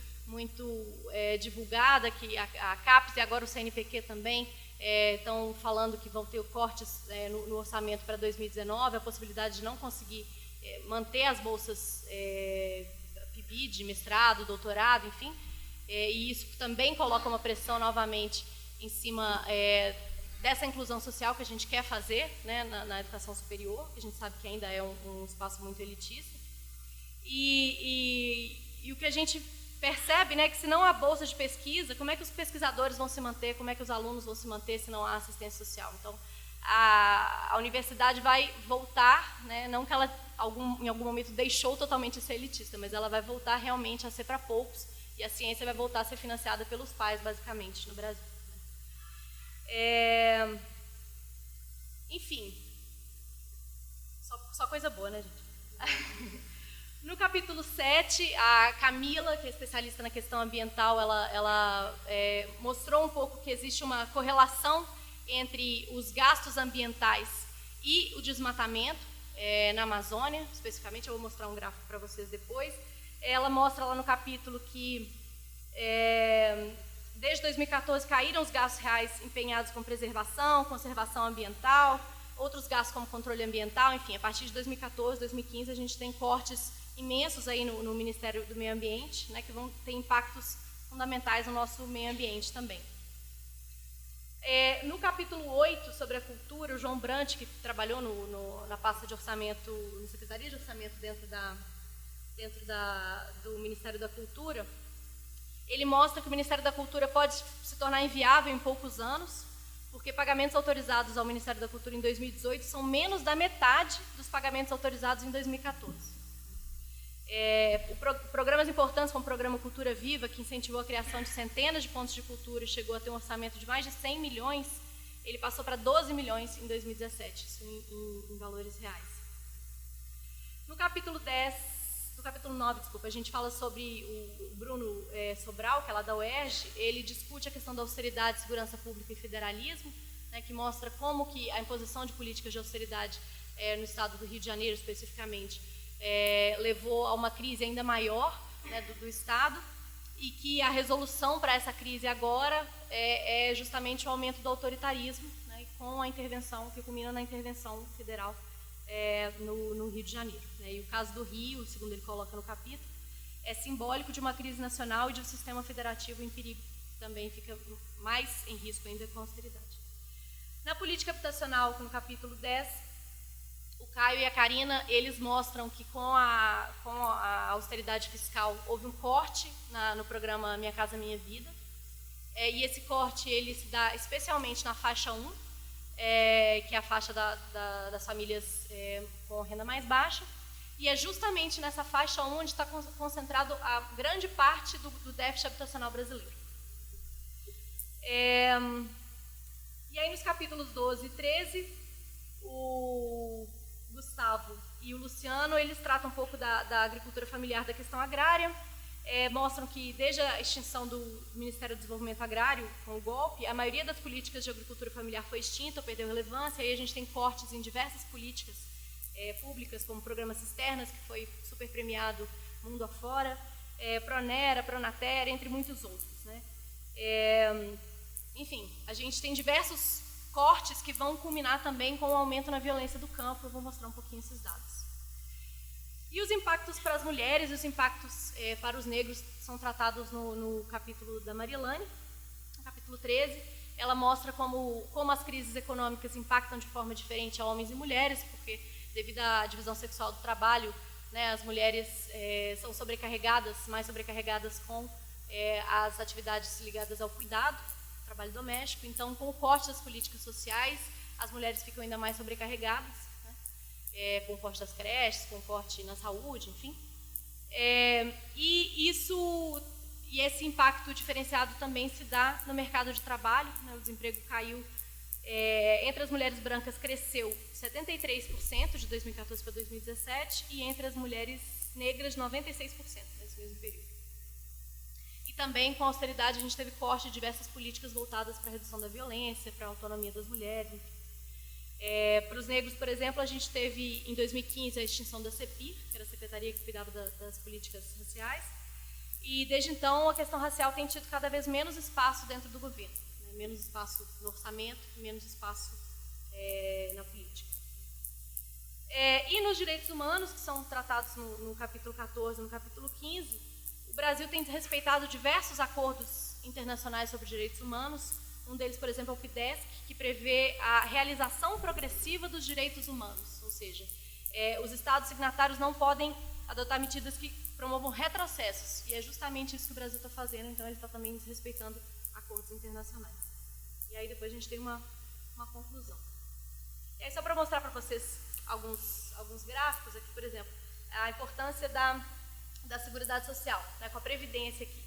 divulgada, que a CAPES e agora o CNPq também estão falando que vão ter cortes no orçamento para 2019, a possibilidade de não conseguir manter as bolsas PIBID, mestrado, doutorado, enfim, e isso também coloca uma pressão novamente em cima dessa inclusão social que a gente quer fazer, né, na educação superior, que a gente sabe que ainda é um espaço muito elitista. E o que a gente percebe, né, que se não há bolsa de pesquisa, como é que os pesquisadores vão se manter, como é que os alunos vão se manter se não há assistência social? Então, a universidade vai voltar, né, não que ela em algum momento deixou totalmente de ser elitista, mas ela vai voltar realmente a ser para poucos, e a ciência vai voltar a ser financiada pelos pais, basicamente, no Brasil. Enfim, Só coisa boa, né, gente? No capítulo 7, a Camila, que é especialista na questão ambiental, ela mostrou um pouco que existe uma correlação entre os gastos ambientais e o desmatamento na Amazônia, especificamente. Eu vou mostrar um gráfico para vocês depois. Ela mostra lá no capítulo que desde 2014 caíram os gastos reais empenhados com preservação, conservação ambiental, outros gastos como controle ambiental, enfim, a partir de 2014, 2015 a gente tem cortes imensos aí no Ministério do Meio Ambiente, né, que vão ter impactos fundamentais no nosso meio ambiente também. No capítulo 8, sobre a cultura, o João Brant, que trabalhou na pasta de orçamento, na Secretaria de Orçamento dentro do Ministério da Cultura, ele mostra que o Ministério da Cultura pode se tornar inviável em poucos anos, porque pagamentos autorizados ao Ministério da Cultura em 2018 são menos da metade dos pagamentos autorizados em 2014. Programas importantes como o Programa Cultura Viva, que incentivou a criação de centenas de pontos de cultura e chegou a ter um orçamento de mais de 100 milhões, ele passou para 12 milhões em 2017, isso em valores reais. No capítulo 9, a gente fala sobre o Bruno Sobral, que é lá da UERJ. Ele discute a questão da austeridade, segurança pública e federalismo, né, que mostra como que a imposição de políticas de austeridade no estado do Rio de Janeiro, especificamente, levou a uma crise ainda maior, né, do Estado, e que a resolução para essa crise agora é justamente o aumento do autoritarismo, né, com a intervenção, que culmina na intervenção federal no Rio de Janeiro. Né. E o caso do Rio, segundo ele coloca no capítulo, é simbólico de uma crise nacional e de um sistema federativo em perigo, também fica mais em risco ainda com a austeridade. Na política habitacional, no capítulo 10, o Caio e a Karina, eles mostram que com a austeridade fiscal houve um corte no programa Minha Casa Minha Vida, e esse corte ele se dá especialmente na faixa 1, que é a faixa das famílias com renda mais baixa, e é justamente nessa faixa 1 onde está concentrado a grande parte do déficit habitacional brasileiro. E aí nos capítulos 12 e 13, o Gustavo e o Luciano, eles tratam um pouco da agricultura familiar, da questão agrária, mostram que desde a extinção do Ministério do Desenvolvimento Agrário, com o golpe, a maioria das políticas de agricultura familiar foi extinta ou perdeu relevância, e aí a gente tem cortes em diversas políticas públicas, como o Programa Cisternas, que foi super premiado mundo afora, Pronera, Pronater, entre muitos outros. Né? Enfim, a gente tem diversos cortes que vão culminar também com o aumento na violência do campo. Eu vou mostrar um pouquinho esses dados. E os impactos para as mulheres e os impactos para os negros são tratados no capítulo da Marilane, no capítulo 13. Ela mostra como as crises econômicas impactam de forma diferente a homens e mulheres, porque devido à divisão sexual do trabalho, né, as mulheres são mais sobrecarregadas com as atividades ligadas ao cuidado, trabalho doméstico. Então, com o corte das políticas sociais, as mulheres ficam ainda mais sobrecarregadas, né? Com o corte das creches, com o corte na saúde, enfim. E esse impacto diferenciado também se dá no mercado de trabalho, né? O desemprego caiu, entre as mulheres brancas cresceu 73% de 2014 para 2017, e entre as mulheres negras 96% nesse mesmo período. Também, com a austeridade, a gente teve corte de diversas políticas voltadas para a redução da violência, para a autonomia das mulheres. Para os negros, por exemplo, a gente teve, em 2015, a extinção da CEPIR, que era a Secretaria que cuidava das políticas raciais, e desde então a questão racial tem tido cada vez menos espaço dentro do governo, né? Menos espaço no orçamento, menos espaço na política. E nos direitos humanos, que são tratados no capítulo 14 e no capítulo 15, o Brasil tem respeitado diversos acordos internacionais sobre direitos humanos. Um deles, por exemplo, é o PIDESC, que prevê a realização progressiva dos direitos humanos, ou seja, os Estados signatários não podem adotar medidas que promovam retrocessos, e é justamente isso que o Brasil está fazendo, então ele está também desrespeitando acordos internacionais. E aí depois a gente tem uma conclusão. E aí, só para mostrar para vocês alguns gráficos aqui, por exemplo, a importância da Seguridade Social, né, com a Previdência aqui.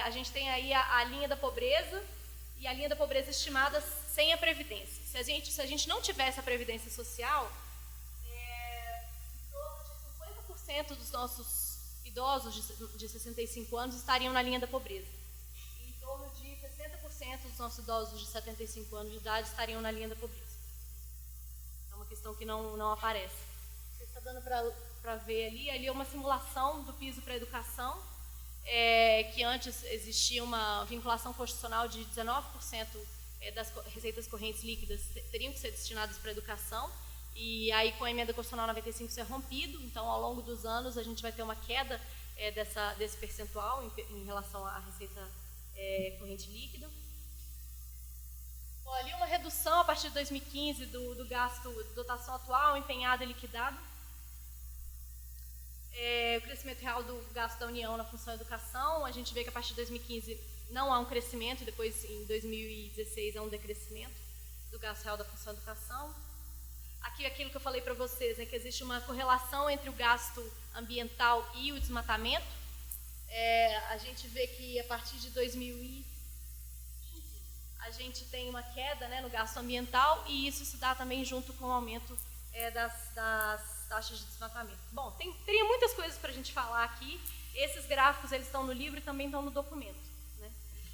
A gente tem aí a linha da pobreza e a linha da pobreza estimada sem a Previdência. Se a gente não tivesse a Previdência Social, 50% dos nossos idosos de 65 anos estariam na linha da pobreza. E em torno de 60% dos nossos idosos de 75 anos de idade estariam na linha da pobreza. É uma questão que não aparece. Você está dando para ver ali é uma simulação do piso para a educação, que antes existia uma vinculação constitucional de 19% das receitas correntes líquidas teriam que ser destinadas para a educação, e aí com a emenda constitucional 95 isso é rompido, então ao longo dos anos a gente vai ter uma queda desse percentual em relação à receita corrente líquida. Bom, ali uma redução a partir de 2015 do gasto de dotação atual, empenhado e liquidado. O crescimento real do gasto da União na função educação, a gente vê que a partir de 2015 não há um crescimento, e depois em 2016 há um decrescimento do gasto real da função educação. Aqui aquilo que eu falei para vocês, que existe uma correlação entre o gasto ambiental e o desmatamento. A gente vê que a partir de 2015 a gente tem uma queda, no gasto ambiental, e isso se dá também junto com o aumento das taxas de desmatamento. Bom, teria muitas coisas para a gente falar aqui. Esses gráficos eles estão no livro e também estão no documento.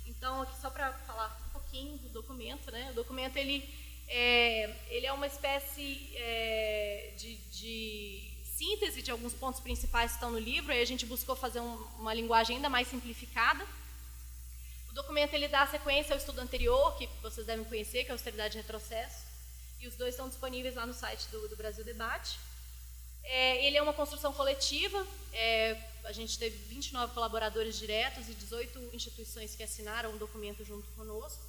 Então, aqui só para falar um pouquinho do documento. O documento ele é uma espécie de síntese de alguns pontos principais que estão no livro, e a gente buscou fazer uma linguagem ainda mais simplificada. O documento ele dá sequência ao estudo anterior, que vocês devem conhecer, que é Austeridade e Retrocesso, e os dois estão disponíveis lá no site do Brasil Debate. Ele é uma construção coletiva, a gente teve 29 colaboradores diretos e 18 instituições que assinaram o documento junto conosco.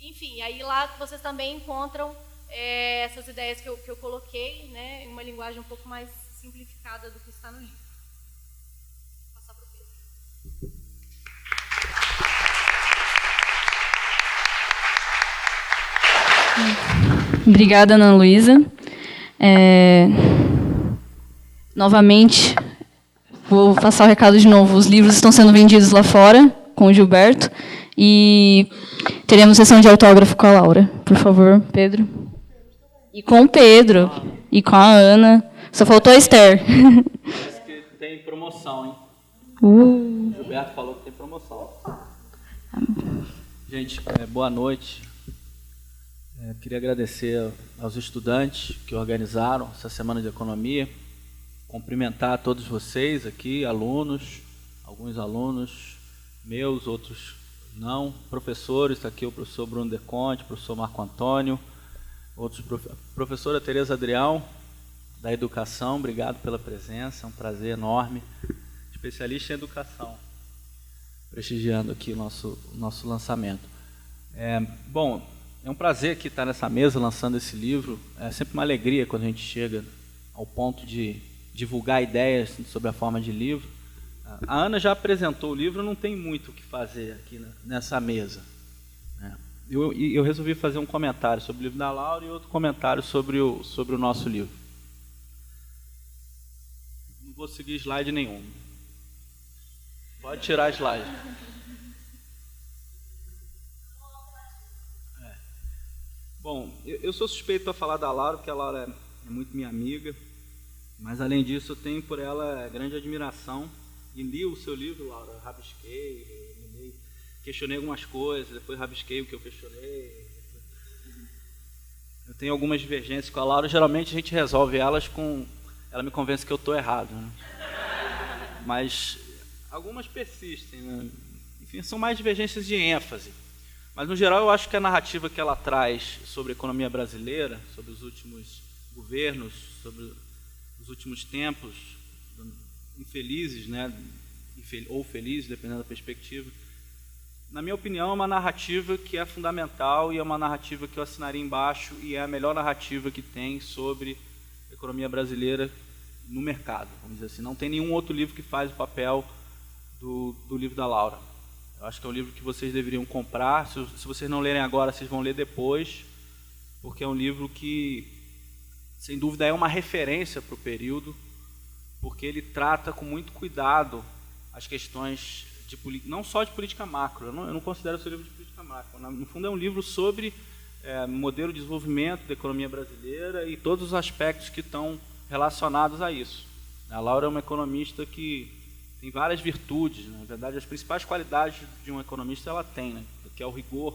Enfim, aí lá vocês também encontram essas ideias que eu coloquei, em uma linguagem um pouco mais simplificada do que está no livro. Vou passar para o Pedro. Obrigada, Ana Luísa. Novamente, vou passar o recado de novo. Os livros estão sendo vendidos lá fora, com o Gilberto, e teremos sessão de autógrafo com a Laura. Por favor, Pedro. E com o Pedro, e com a Ana. Só faltou a Esther. Parece que tem promoção, hein? O Gilberto falou que tem promoção. Gente, boa noite. Queria agradecer aos estudantes que organizaram essa Semana de Economia, cumprimentar todos vocês aqui, alunos, alguns alunos meus, outros não, professores, está aqui o professor Bruno Deconte, professor Marco Antônio, outros professora Tereza Adrião, da Educação, obrigado pela presença, é um prazer enorme, especialista em educação, prestigiando aqui o nosso lançamento. Bom, é um prazer aqui estar nessa mesa lançando esse livro. É sempre uma alegria quando a gente chega ao ponto de divulgar ideias sobre a forma de livro. A Ana já apresentou o livro, não tem muito o que fazer aqui nessa mesa. Eu resolvi fazer um comentário sobre o livro da Laura e outro comentário sobre o nosso livro. Não vou seguir slide nenhum. Pode tirar slide. Bom, eu sou suspeito para falar da Laura, porque a Laura é muito minha amiga, mas além disso eu tenho por ela grande admiração, e li o seu livro, Laura, rabisquei, questionei algumas coisas, depois rabisquei o que eu questionei. Eu tenho algumas divergências com a Laura, geralmente a gente resolve elas com... Ela me convence que eu estou errado, Mas algumas persistem, Enfim, são mais divergências de ênfase. Mas, no geral, eu acho que a narrativa que ela traz sobre a economia brasileira, sobre os últimos governos, sobre os últimos tempos infelizes, ou felizes, dependendo da perspectiva, na minha opinião, é uma narrativa que é fundamental e é uma narrativa que eu assinaria embaixo e é a melhor narrativa que tem sobre a economia brasileira no mercado, vamos dizer assim. Não tem nenhum outro livro que faz o papel do livro da Laura. Eu acho que é um livro que vocês deveriam comprar. Se vocês não lerem agora, vocês vão ler depois, porque é um livro que, sem dúvida, é uma referência para o período, porque ele trata com muito cuidado as questões não só de política macro. Eu não considero esse livro de política macro. No fundo, é um livro sobre modelo de desenvolvimento da economia brasileira e todos os aspectos que estão relacionados a isso. A Laura é uma economista que tem várias virtudes, né? Na verdade, as principais qualidades de um economista ela tem, né? Que é o rigor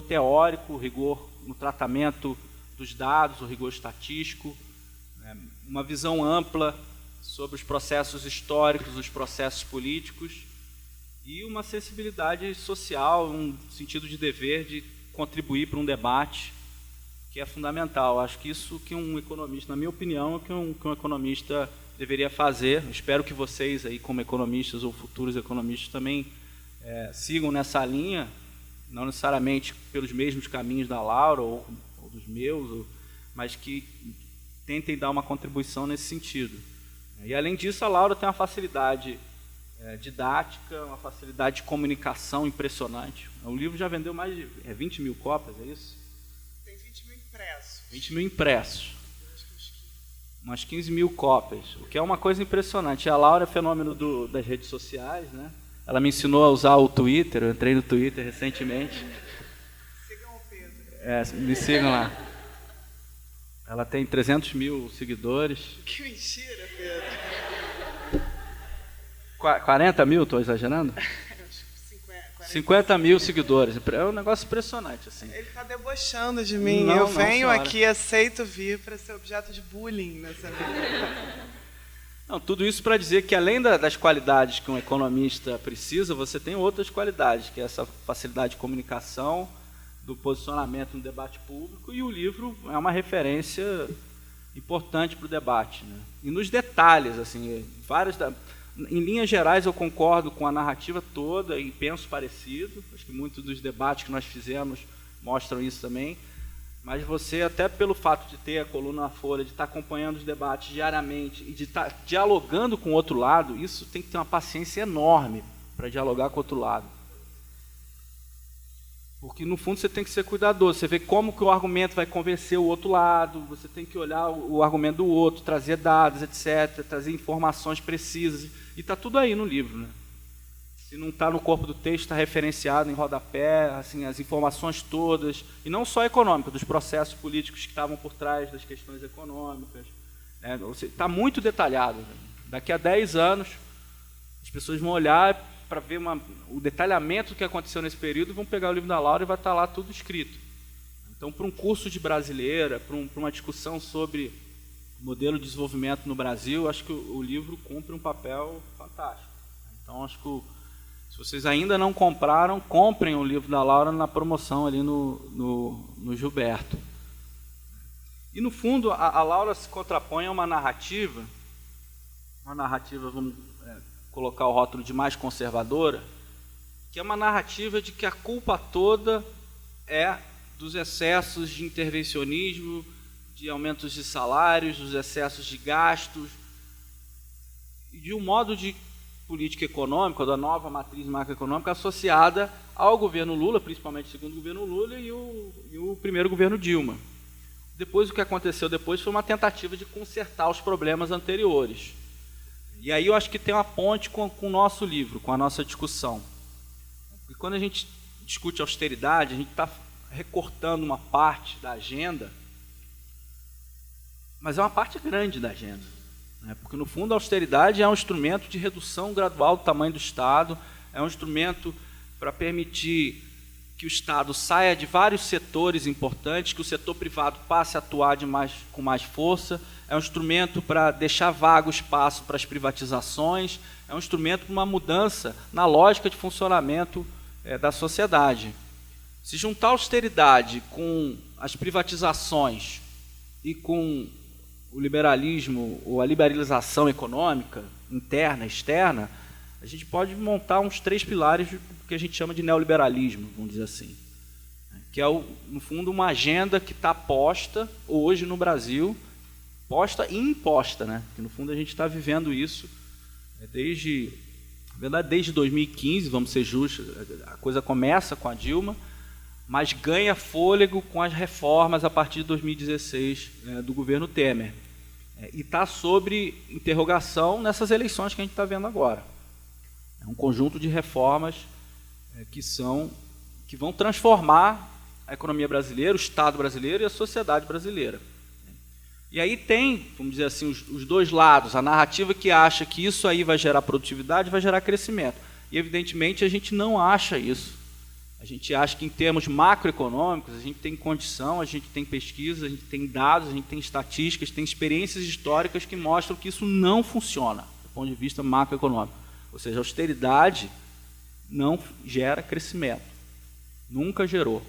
teórico, o rigor no tratamento dos dados, o rigor estatístico, né? Uma visão ampla sobre os processos históricos, os processos políticos e uma sensibilidade social, um sentido de dever de contribuir para um debate que é fundamental. Acho que isso que um economista, na minha opinião, que um economista deveria fazer. Espero que vocês, aí, como economistas ou futuros economistas, também sigam nessa linha, não necessariamente pelos mesmos caminhos da Laura ou dos meus, mas que tentem dar uma contribuição nesse sentido. E, além disso, a Laura tem uma facilidade didática, uma facilidade de comunicação impressionante. O livro já vendeu mais de 20 mil cópias, é isso? Tem 20 mil impressos. 20 mil impressos. Umas 15 mil cópias, o que é uma coisa impressionante. A Laura é fenômeno das redes sociais, né? Ela me ensinou a usar o Twitter, eu entrei no Twitter recentemente. Sigam o Pedro. Me sigam lá. Ela tem 300 mil seguidores. Que mentira, Pedro. 40 mil, estou exagerando? 50 mil seguidores. É um negócio impressionante, assim. Ele está debochando de mim. Não, eu venho senhora. aqui, aceito vir para ser objeto de bullying nessa vida. Não, tudo isso para dizer que, além das qualidades que um economista precisa, você tem outras qualidades, que é essa facilidade de comunicação, do posicionamento no debate público, e o livro é uma referência importante para o debate, né? E nos detalhes, assim, em linhas gerais, eu concordo com a narrativa toda e penso parecido. Acho que muitos dos debates que nós fizemos mostram isso também. Mas você, até pelo fato de ter a coluna na Folha, de estar acompanhando os debates diariamente e de estar dialogando com o outro lado, isso tem que ter uma paciência enorme para dialogar com o outro lado. Porque, no fundo, você tem que ser cuidadoso. Você vê como que o argumento vai convencer o outro lado, você tem que olhar o argumento do outro, trazer dados, etc., trazer informações precisas. E está tudo aí no livro, né? Se não está no corpo do texto, está referenciado em rodapé, assim, as informações todas, e não só econômicas, dos processos políticos que estavam por trás das questões econômicas. Né? Está muito detalhado. Né? Daqui a 10 anos, as pessoas vão olhar para ver o detalhamento do que aconteceu nesse período, vão pegar o livro da Laura e vai estar lá tudo escrito. Então, para um curso de brasileira, para uma discussão sobre modelo de desenvolvimento no Brasil, acho que o livro cumpre um papel fantástico. Então, acho que se vocês ainda não compraram, comprem o livro da Laura na promoção ali no Gilberto. E, no fundo, a Laura se contrapõe a uma narrativa, vamos colocar o rótulo de mais conservadora, que é uma narrativa de que a culpa toda é dos excessos de intervencionismo, de aumentos de salários, dos excessos de gastos, e de um modo de política econômica, da nova matriz macroeconômica associada ao governo Lula, principalmente o segundo governo Lula e o primeiro governo Dilma. Depois, o que aconteceu depois foi uma tentativa de consertar os problemas anteriores. E aí eu acho que tem uma ponte com o nosso livro, com a nossa discussão. Porque quando a gente discute austeridade, a gente está recortando uma parte da agenda, mas é uma parte grande da agenda. Né? Porque, no fundo, a austeridade é um instrumento de redução gradual do tamanho do Estado, é um instrumento para permitir que o Estado saia de vários setores importantes, que o setor privado passe a atuar com mais força, é um instrumento para deixar vago espaço para as privatizações, é um instrumento para uma mudança na lógica de funcionamento da sociedade. Se juntar a austeridade com as privatizações e com o liberalismo ou a liberalização econômica, interna e externa, a gente pode montar uns 3 pilares que a gente chama de neoliberalismo, vamos dizer assim, que é, no fundo, uma agenda que está posta hoje no Brasil, posta e imposta, né? Que, no fundo, a gente está vivendo isso desde 2015, vamos ser justos, a coisa começa com a Dilma, mas ganha fôlego com as reformas a partir de 2016 do governo Temer. E está sobre interrogação nessas eleições que a gente está vendo agora. É um conjunto de reformas que vão transformar a economia brasileira, o Estado brasileiro e a sociedade brasileira. E aí tem, vamos dizer assim, os dois lados, a narrativa que acha que isso aí vai gerar produtividade, vai gerar crescimento. E, evidentemente, a gente não acha isso. A gente acha que, em termos macroeconômicos, a gente tem condição, a gente tem pesquisa, a gente tem dados, a gente tem estatísticas, tem experiências históricas que mostram que isso não funciona, do ponto de vista macroeconômico. Ou seja, a austeridade não gera crescimento. Nunca gerou.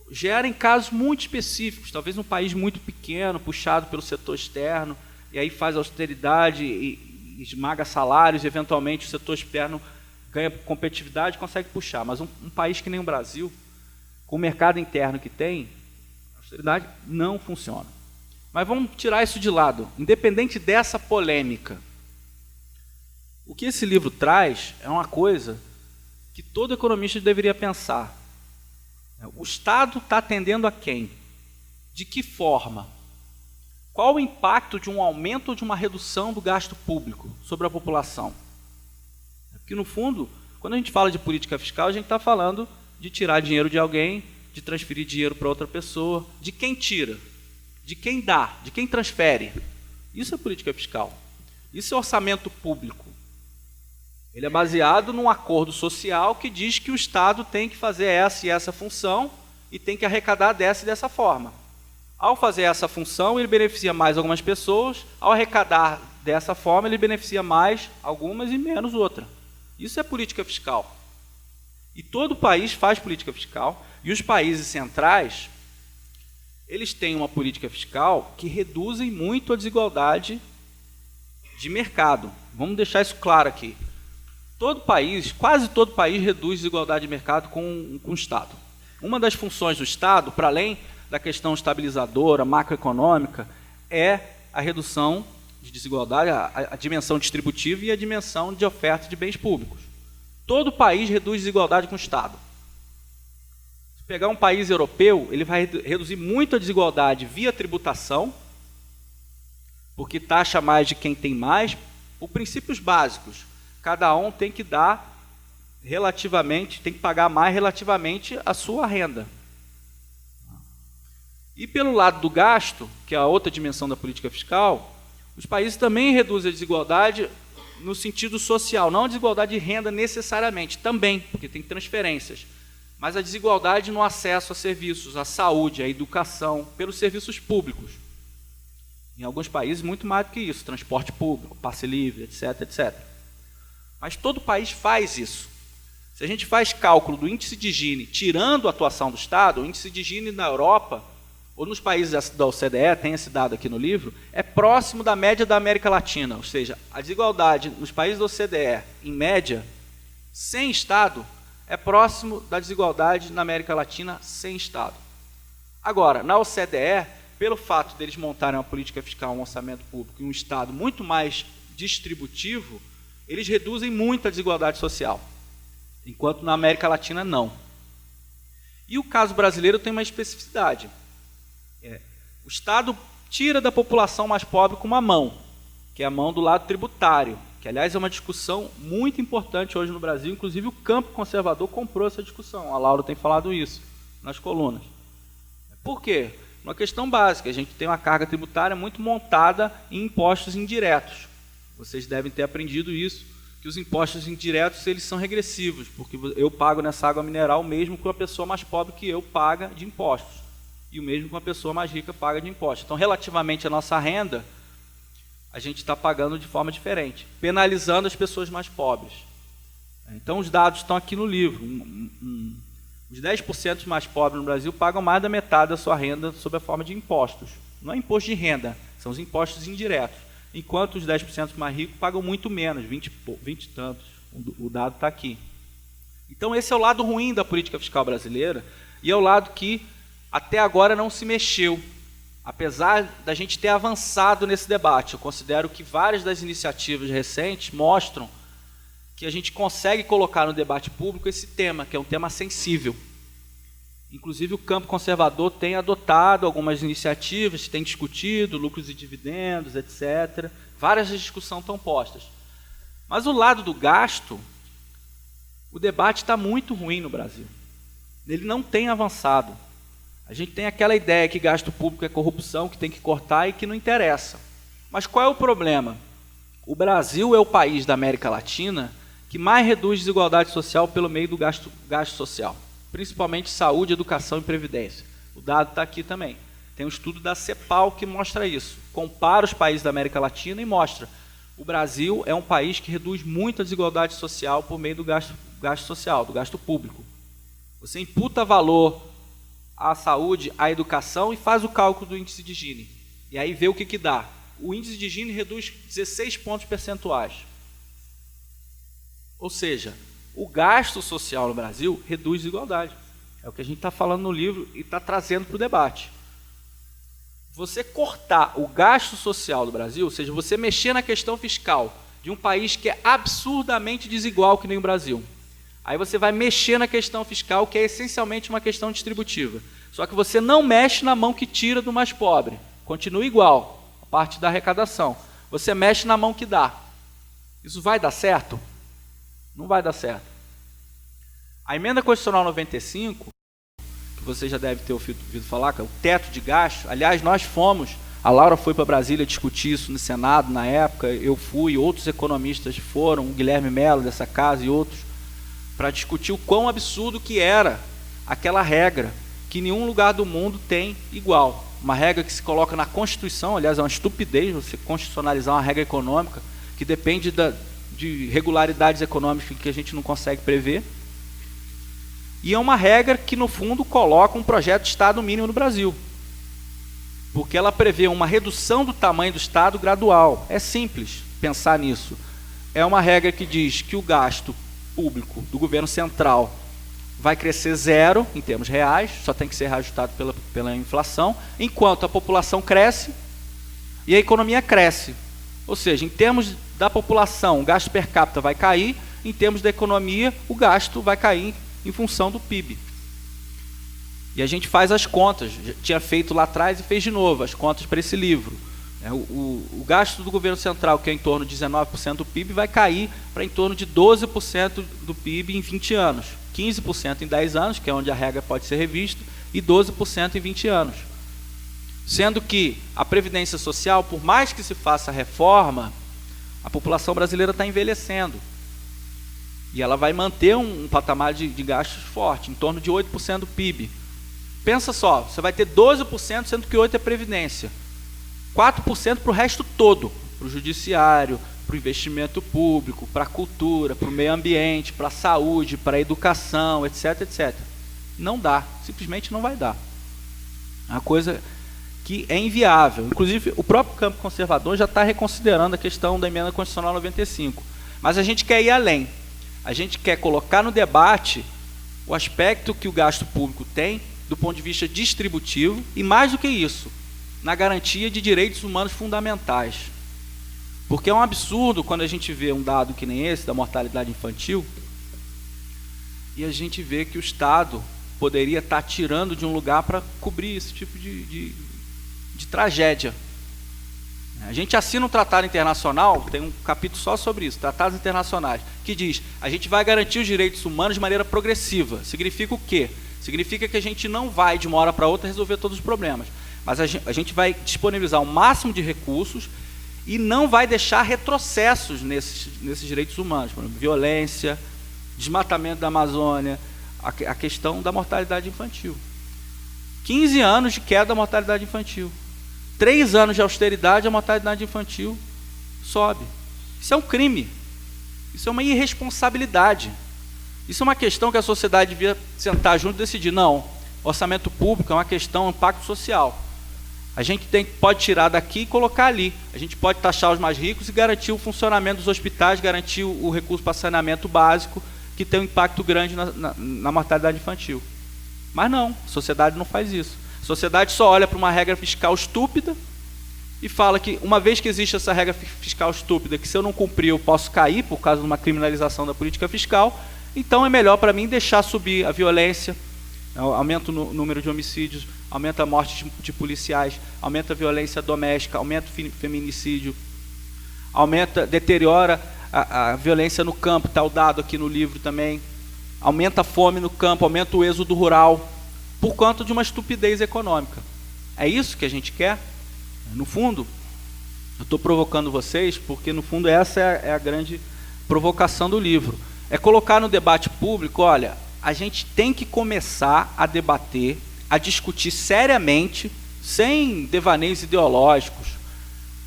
Gera em casos muito específicos, talvez num país muito pequeno, puxado pelo setor externo, e aí faz austeridade e esmaga salários, e eventualmente o setor externo ganha competitividade e consegue puxar. Mas um país que nem o Brasil, com o mercado interno que tem, a austeridade não funciona. Mas vamos tirar isso de lado. Independente dessa polêmica, o que esse livro traz é uma coisa que todo economista deveria pensar. O Estado está atendendo a quem? De que forma? Qual o impacto de um aumento ou de uma redução do gasto público sobre a população? Porque, no fundo, quando a gente fala de política fiscal, a gente está falando de tirar dinheiro de alguém, de transferir dinheiro para outra pessoa. De quem tira? De quem dá? De quem transfere? Isso é política fiscal. Isso é orçamento público. Ele é baseado num acordo social que diz que o Estado tem que fazer essa e essa função e tem que arrecadar dessa e dessa forma. Ao fazer essa função, ele beneficia mais algumas pessoas, ao arrecadar dessa forma, ele beneficia mais algumas e menos outra. Isso é política fiscal. E todo país faz política fiscal, e os países centrais, eles têm uma política fiscal que reduzem muito a desigualdade de mercado. Vamos deixar isso claro aqui. Todo país, quase todo país, reduz desigualdade de mercado com o Estado. Uma das funções do Estado, para além da questão estabilizadora, macroeconômica, é a redução de desigualdade, a dimensão distributiva e a dimensão de oferta de bens públicos. Todo país reduz desigualdade com o Estado. Se pegar um país europeu, ele vai reduzir muito a desigualdade via tributação, porque taxa mais de quem tem mais, por princípios básicos. Cada um tem que dar relativamente, tem que pagar mais relativamente à sua renda. E pelo lado do gasto, que é a outra dimensão da política fiscal, os países também reduzem a desigualdade no sentido social, não a desigualdade de renda necessariamente, também, porque tem transferências, mas a desigualdade no acesso a serviços, à saúde, à educação, pelos serviços públicos. Em alguns países, muito mais do que isso, transporte público, passe livre, etc, etc. Mas todo país faz isso. Se a gente faz cálculo do índice de Gini, tirando a atuação do Estado, o índice de Gini na Europa, ou nos países da OCDE, tem esse dado aqui no livro, é próximo da média da América Latina. Ou seja, a desigualdade nos países da OCDE, em média, sem Estado, é próximo da desigualdade na América Latina sem Estado. Agora, na OCDE, pelo fato deles montarem uma política fiscal, um orçamento público e um Estado muito mais distributivo, eles reduzem muito a desigualdade social, enquanto na América Latina não. E o caso brasileiro tem uma especificidade. O Estado tira da população mais pobre com uma mão, que é a mão do lado tributário, que, aliás, é uma discussão muito importante hoje no Brasil, inclusive o campo conservador comprou essa discussão, a Laura tem falado isso nas colunas. Por quê? Uma questão básica, a gente tem uma carga tributária muito montada em impostos indiretos. Vocês devem ter aprendido isso, que os impostos indiretos eles são regressivos, porque eu pago nessa água mineral o mesmo que uma pessoa mais pobre que eu paga de impostos, e o mesmo que uma pessoa mais rica paga de impostos. Então, relativamente à nossa renda, a gente está pagando de forma diferente, penalizando as pessoas mais pobres. Então, os dados estão aqui no livro. Os 10% mais pobres no Brasil pagam mais da metade da sua renda sob a forma de impostos. Não é imposto de renda, são os impostos indiretos. Enquanto os 10% mais ricos pagam muito menos, 20 e tantos. O dado está aqui. Então, esse é o lado ruim da política fiscal brasileira e é o lado que até agora não se mexeu. Apesar da gente ter avançado nesse debate, eu considero que várias das iniciativas recentes mostram que a gente consegue colocar no debate público esse tema, que é um tema sensível. Inclusive, o campo conservador tem adotado algumas iniciativas, tem discutido lucros e dividendos, etc. Várias discussões estão postas. Mas o lado do gasto, o debate está muito ruim no Brasil. Ele não tem avançado. A gente tem aquela ideia que gasto público é corrupção, que tem que cortar e que não interessa. Mas qual é o problema? O Brasil é o país da América Latina que mais reduz desigualdade social pelo meio do gasto social, principalmente saúde, educação e previdência. O dado está aqui também. Tem um estudo da CEPAL que mostra isso. Compara os países da América Latina e mostra. O Brasil é um país que reduz muito a desigualdade social por meio do gasto social, do gasto público. Você imputa valor à saúde, à educação e faz o cálculo do índice de Gini. E aí vê o que dá. O índice de Gini reduz 16 pontos percentuais. Ou seja, o gasto social no Brasil reduz desigualdade. É o que a gente está falando no livro e está trazendo para o debate. Você cortar o gasto social do Brasil, ou seja, você mexer na questão fiscal de um país que é absurdamente desigual que nem o Brasil. Aí você vai mexer na questão fiscal, que é essencialmente uma questão distributiva. Só que você não mexe na mão que tira do mais pobre. Continua igual, a parte da arrecadação. Você mexe na mão que dá. Isso vai dar certo? Não vai dar certo. A emenda constitucional 95, que você já deve ter ouvido falar, que é o teto de gasto. Aliás, nós fomos, a Laura foi para Brasília discutir isso no Senado na época, eu fui, outros economistas foram, o Guilherme Mello dessa casa e outros, para discutir o quão absurdo que era aquela regra, que nenhum lugar do mundo tem igual. Uma regra que se coloca na Constituição, aliás, é uma estupidez você constitucionalizar uma regra econômica que depende de regularidades econômicas que a gente não consegue prever. E é uma regra que, no fundo, coloca um projeto de Estado mínimo no Brasil. Porque ela prevê uma redução do tamanho do Estado gradual. É simples pensar nisso. É uma regra que diz que o gasto público do governo central vai crescer zero em termos reais, só tem que ser reajustado pela inflação, enquanto a população cresce e a economia cresce. Ou seja, em termos da população, o gasto per capita vai cair, em termos da economia, o gasto vai cair em função do PIB. E a gente faz as contas, já tinha feito lá atrás e fez de novo as contas para esse livro. O gasto do governo central, que é em torno de 19% do PIB, vai cair para em torno de 12% do PIB em 20 anos. 15% em 10 anos, que é onde a regra pode ser revista, e 12% em 20 anos. Sendo que a Previdência Social, por mais que se faça reforma, a população brasileira está envelhecendo. E ela vai manter um patamar de gastos forte, em torno de 8% do PIB. Pensa só, você vai ter 12%, sendo que 8% é Previdência. 4% para o resto todo, para o judiciário, para o investimento público, para a cultura, para o meio ambiente, para a saúde, para a educação, etc, etc. Não dá, simplesmente não vai dar. É uma coisa que é inviável. Inclusive, o próprio campo conservador já está reconsiderando a questão da emenda constitucional 95. Mas a gente quer ir além. A gente quer colocar no debate o aspecto que o gasto público tem do ponto de vista distributivo e, mais do que isso, na garantia de direitos humanos fundamentais. Porque é um absurdo quando a gente vê um dado que nem esse, da mortalidade infantil, e a gente vê que o Estado poderia estar tirando de um lugar para cobrir esse tipo de tragédia. A gente assina um tratado internacional, tem um capítulo só sobre isso, tratados internacionais, que diz, a gente vai garantir os direitos humanos de maneira progressiva. Significa o quê? Significa que a gente não vai, de uma hora para outra, resolver todos os problemas. Mas a gente vai disponibilizar o máximo de recursos e não vai deixar retrocessos nesses direitos humanos, por exemplo, violência, desmatamento da Amazônia, a questão da mortalidade infantil. 15 anos de queda da mortalidade infantil. 3 anos de austeridade, a mortalidade infantil sobe. Isso é um crime. Isso é uma irresponsabilidade. Isso é uma questão que a sociedade devia sentar junto e decidir. Não, orçamento público é uma questão, um impacto social. A gente pode tirar daqui e colocar ali. A gente pode taxar os mais ricos e garantir o funcionamento dos hospitais, garantir o recurso para saneamento básico, que tem um impacto grande na mortalidade infantil. Mas não, a sociedade não faz isso. A sociedade só olha para uma regra fiscal estúpida e fala que, uma vez que existe essa regra fiscal estúpida, que se eu não cumprir eu posso cair por causa de uma criminalização da política fiscal, então é melhor para mim deixar subir a violência, aumenta o número de homicídios, aumenta a morte de policiais, aumenta a violência doméstica, aumenta o feminicídio, deteriora a violência no campo, está o dado aqui no livro também, aumenta a fome no campo, aumenta o êxodo rural. por conta de uma estupidez econômica. É isso que a gente quer? No fundo, eu estou provocando vocês porque, no fundo, essa é a grande provocação do livro. É colocar no debate público, olha, a gente tem que começar a debater, a discutir seriamente, sem devaneios ideológicos,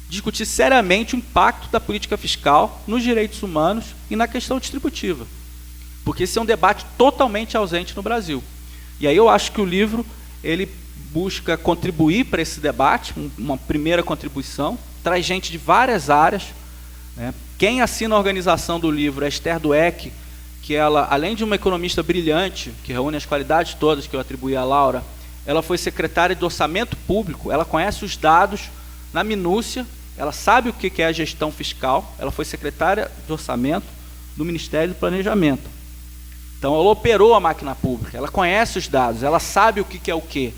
discutir seriamente o impacto da política fiscal nos direitos humanos e na questão distributiva. Porque esse é um debate totalmente ausente no Brasil. E aí eu acho que o livro ele busca contribuir para esse debate, uma primeira contribuição, traz gente de várias áreas, né? Quem assina a organização do livro é Esther Dweck, que ela, além de uma economista brilhante, que reúne as qualidades todas que eu atribuí à Laura, ela foi secretária de Orçamento Público, ela conhece os dados na minúcia, ela sabe o que é a gestão fiscal, ela foi secretária de Orçamento do Ministério do Planejamento. Então, ela operou a máquina pública, ela conhece os dados, ela sabe o que é o quê.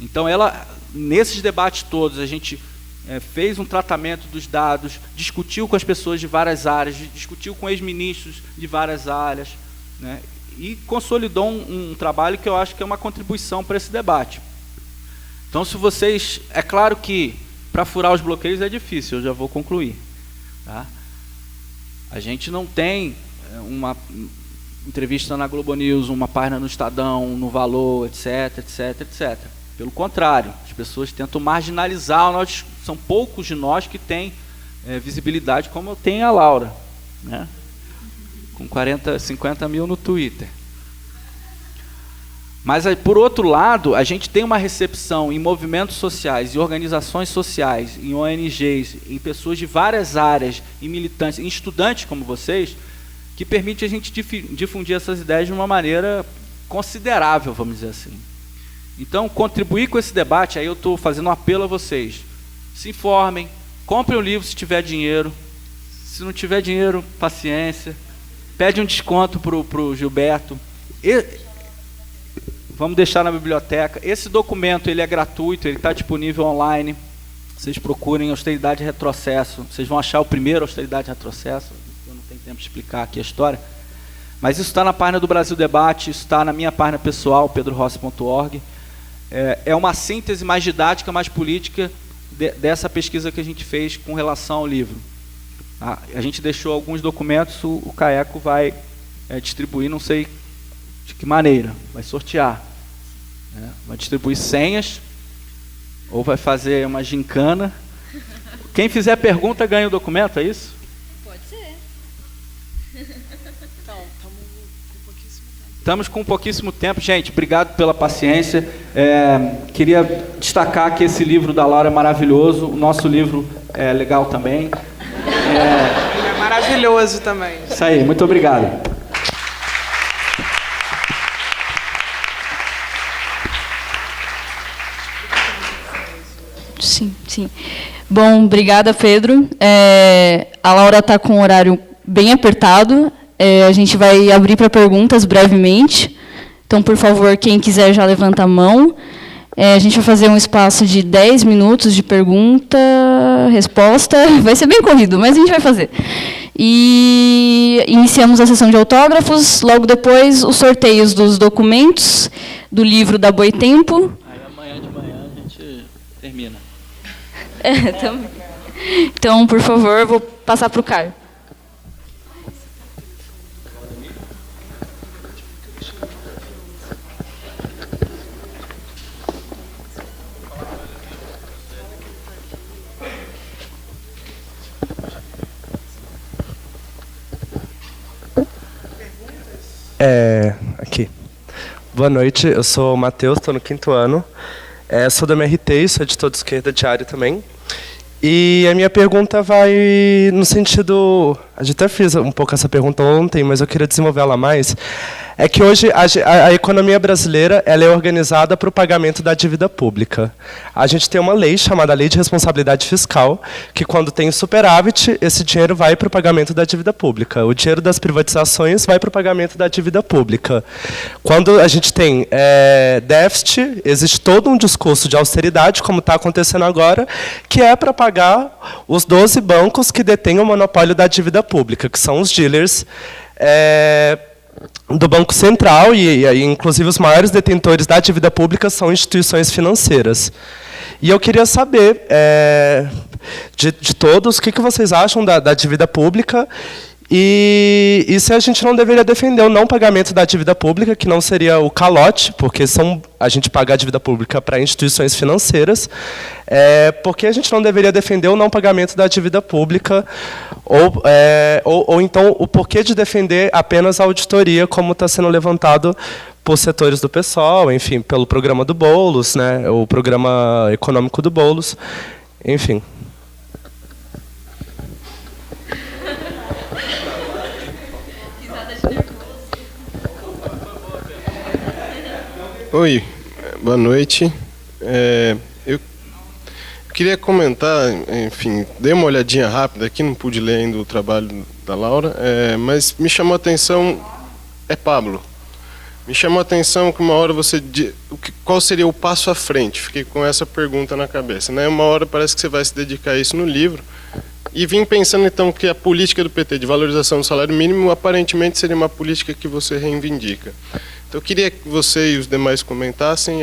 Então, ela, nesses debates todos, a gente fez um tratamento dos dados, discutiu com as pessoas de várias áreas, discutiu com ex-ministros de várias áreas, né, e consolidou um trabalho que eu acho que é uma contribuição para esse debate. Então, se vocês... É claro que para furar os bloqueios é difícil, eu já vou concluir. Tá? A gente não tem uma entrevista na Globo News, uma página no Estadão, no Valor, etc, etc, etc. Pelo contrário, as pessoas tentam marginalizar, são poucos de nós que têm visibilidade como tem a Laura, né? Com 50 mil no Twitter. Mas, por outro lado, a gente tem uma recepção em movimentos sociais, em organizações sociais, em ONGs, em pessoas de várias áreas, em militantes, em estudantes como vocês, que permite a gente difundir essas ideias de uma maneira considerável, vamos dizer assim. Então, contribuir com esse debate, aí eu estou fazendo um apelo a vocês. Se informem, comprem o livro se tiver dinheiro. Se não tiver dinheiro, paciência. Pede um desconto para o Gilberto. Vamos deixar na biblioteca. Esse documento ele é gratuito, ele está disponível online. Vocês procurem Austeridade e Retrocesso. Vocês vão achar o primeiro Austeridade e Retrocesso. Eu não tenho tempo de explicar aqui a história. Mas isso está na página do Brasil Debate, isso está na minha página pessoal, pedrorossi.org. É uma síntese mais didática, mais política dessa pesquisa que a gente fez com relação ao livro. A gente deixou alguns documentos, o Caeco vai distribuir, não sei de que maneira, vai sortear. Vai distribuir senhas, ou vai fazer uma gincana. Quem fizer pergunta ganha o documento, é isso? Pode ser. Estamos com pouquíssimo tempo. Gente, obrigado pela paciência. Queria destacar que esse livro da Laura é maravilhoso, o nosso livro é legal também. É maravilhoso também. Isso aí, muito obrigado. Sim. Bom, obrigada, Pedro. A Laura está com um horário bem apertado. A gente vai abrir para perguntas brevemente. Então, por favor, quem quiser já levanta a mão. A gente vai fazer um espaço de 10 minutos de pergunta, resposta. Vai ser bem corrido, mas a gente vai fazer. E iniciamos a sessão de autógrafos. Logo depois, os sorteios dos documentos do livro da Boitempo. Aí amanhã de manhã a gente termina. Então, por favor, vou passar para o Caio. Aqui. Boa noite, eu sou o Matheus, estou no 5º ano. Sou da MRT, sou editor de esquerda diário também. E a minha pergunta vai no sentido... A gente até fez um pouco essa pergunta ontem, mas eu queria desenvolver ela mais. É que hoje a economia brasileira ela é organizada para o pagamento da dívida pública. A gente tem uma lei chamada Lei de Responsabilidade Fiscal, que quando tem superávit, esse dinheiro vai para o pagamento da dívida pública. O dinheiro das privatizações vai para o pagamento da dívida pública. Quando a gente tem déficit, existe todo um discurso de austeridade, como está acontecendo agora, que é para pagar os 12 bancos que detêm o monopólio da dívida pública, que são os dealers. do Banco Central, e aí, inclusive, os maiores detentores da dívida pública são instituições financeiras. E eu queria saber, de todos, o que vocês acham da dívida pública e se a gente não deveria defender o não pagamento da dívida pública, que não seria o calote, porque a gente paga a dívida pública para instituições financeiras, porque a gente não deveria defender o não pagamento da dívida pública, ou então o porquê de defender apenas a auditoria, como está sendo levantado por setores do PSOL, enfim, pelo programa do Boulos, né, o programa econômico do Boulos, enfim. Oi, boa noite. Eu queria comentar, enfim, dei uma olhadinha rápida aqui, não pude ler ainda o trabalho da Laura, mas me chamou a atenção, Pablo, me chamou a atenção que uma hora qual seria o passo à frente? Fiquei com essa pergunta na cabeça, né? Uma hora parece que você vai se dedicar a isso no livro, e vim pensando então que a política do PT de valorização do salário mínimo aparentemente seria uma política que você reivindica. Então, eu queria que você e os demais comentassem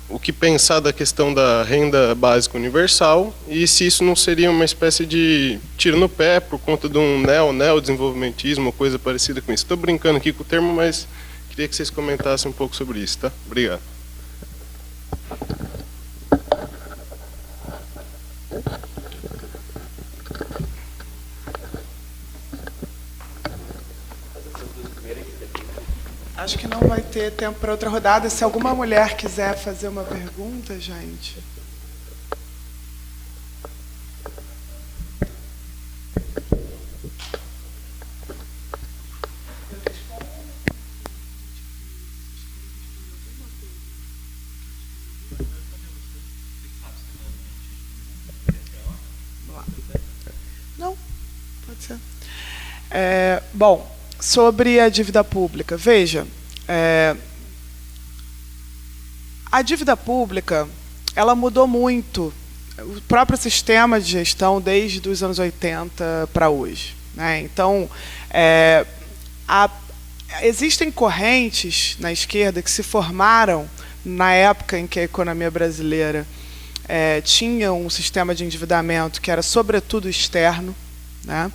o que pensar da questão da renda básica universal e se isso não seria uma espécie de tiro no pé por conta de um neodesenvolvimentismo, coisa parecida com isso. Estou brincando aqui com o termo, mas queria que vocês comentassem um pouco sobre isso, tá? Obrigado. Acho que não vai ter tempo para outra rodada. Se alguma mulher quiser fazer uma pergunta, gente. Não, pode ser. Bom, sobre a dívida pública. Veja, a dívida pública ela mudou muito, o próprio sistema de gestão desde os anos 80 para hoje, né? Então, existem correntes na esquerda que se formaram na época em que a economia brasileira tinha um sistema de endividamento que era sobretudo externo, né?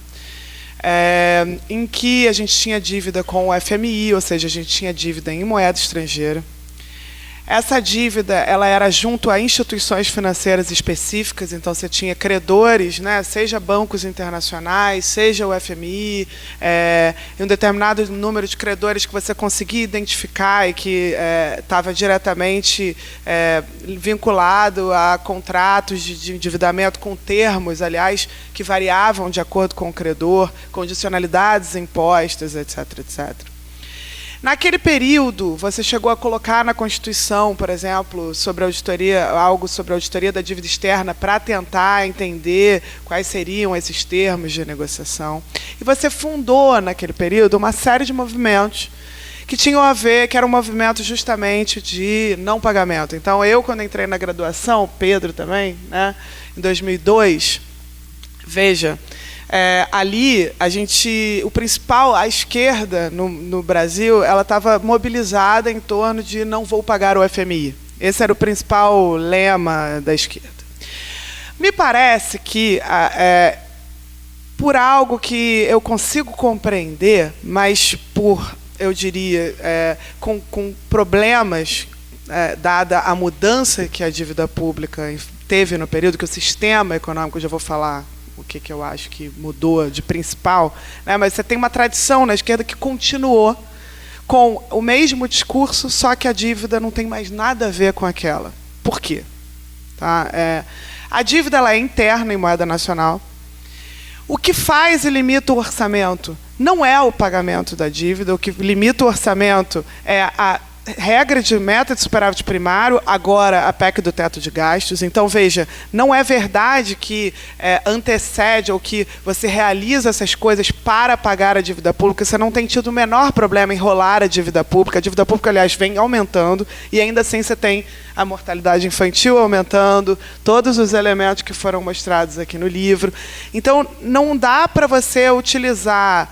Em que a gente tinha dívida com o FMI, ou seja, a gente tinha dívida em moeda estrangeira. Essa dívida ela era junto a instituições financeiras específicas, então você tinha credores, né, seja bancos internacionais, seja o FMI, um determinado número de credores que você conseguia identificar e que estava diretamente vinculado a contratos de endividamento com termos, aliás, que variavam de acordo com o credor, condicionalidades impostas, etc., etc. Naquele período, você chegou a colocar na Constituição, por exemplo, sobre a auditoria, algo sobre a auditoria da dívida externa para tentar entender quais seriam esses termos de negociação. E você fundou, naquele período, uma série de movimentos que tinham a ver, que eram movimentos justamente de não pagamento. Então, eu, quando entrei na graduação, Pedro também, né, em 2002, veja... ali a esquerda no Brasil, ela estava mobilizada em torno de não vou pagar o FMI. Esse era o principal lema da esquerda. Me parece que por algo que eu consigo compreender, mas eu diria, com problemas, dada a mudança que a dívida pública teve no período, que o sistema econômico, eu já vou falar o que eu acho que mudou de principal, né? Mas você tem uma tradição na esquerda que continuou com o mesmo discurso, só que a dívida não tem mais nada a ver com aquela. Por quê? Tá? A dívida ela é interna em moeda nacional. O que faz e limita o orçamento não é o pagamento da dívida, o que limita o orçamento é a regra de meta de superávit primário, agora a PEC do teto de gastos. Então, veja, não é verdade que antecede ou que você realiza essas coisas para pagar a dívida pública. Você não tem tido o menor problema em rolar a dívida pública. A dívida pública, aliás, vem aumentando e ainda assim você tem a mortalidade infantil aumentando, todos os elementos que foram mostrados aqui no livro. Então, não dá para você utilizar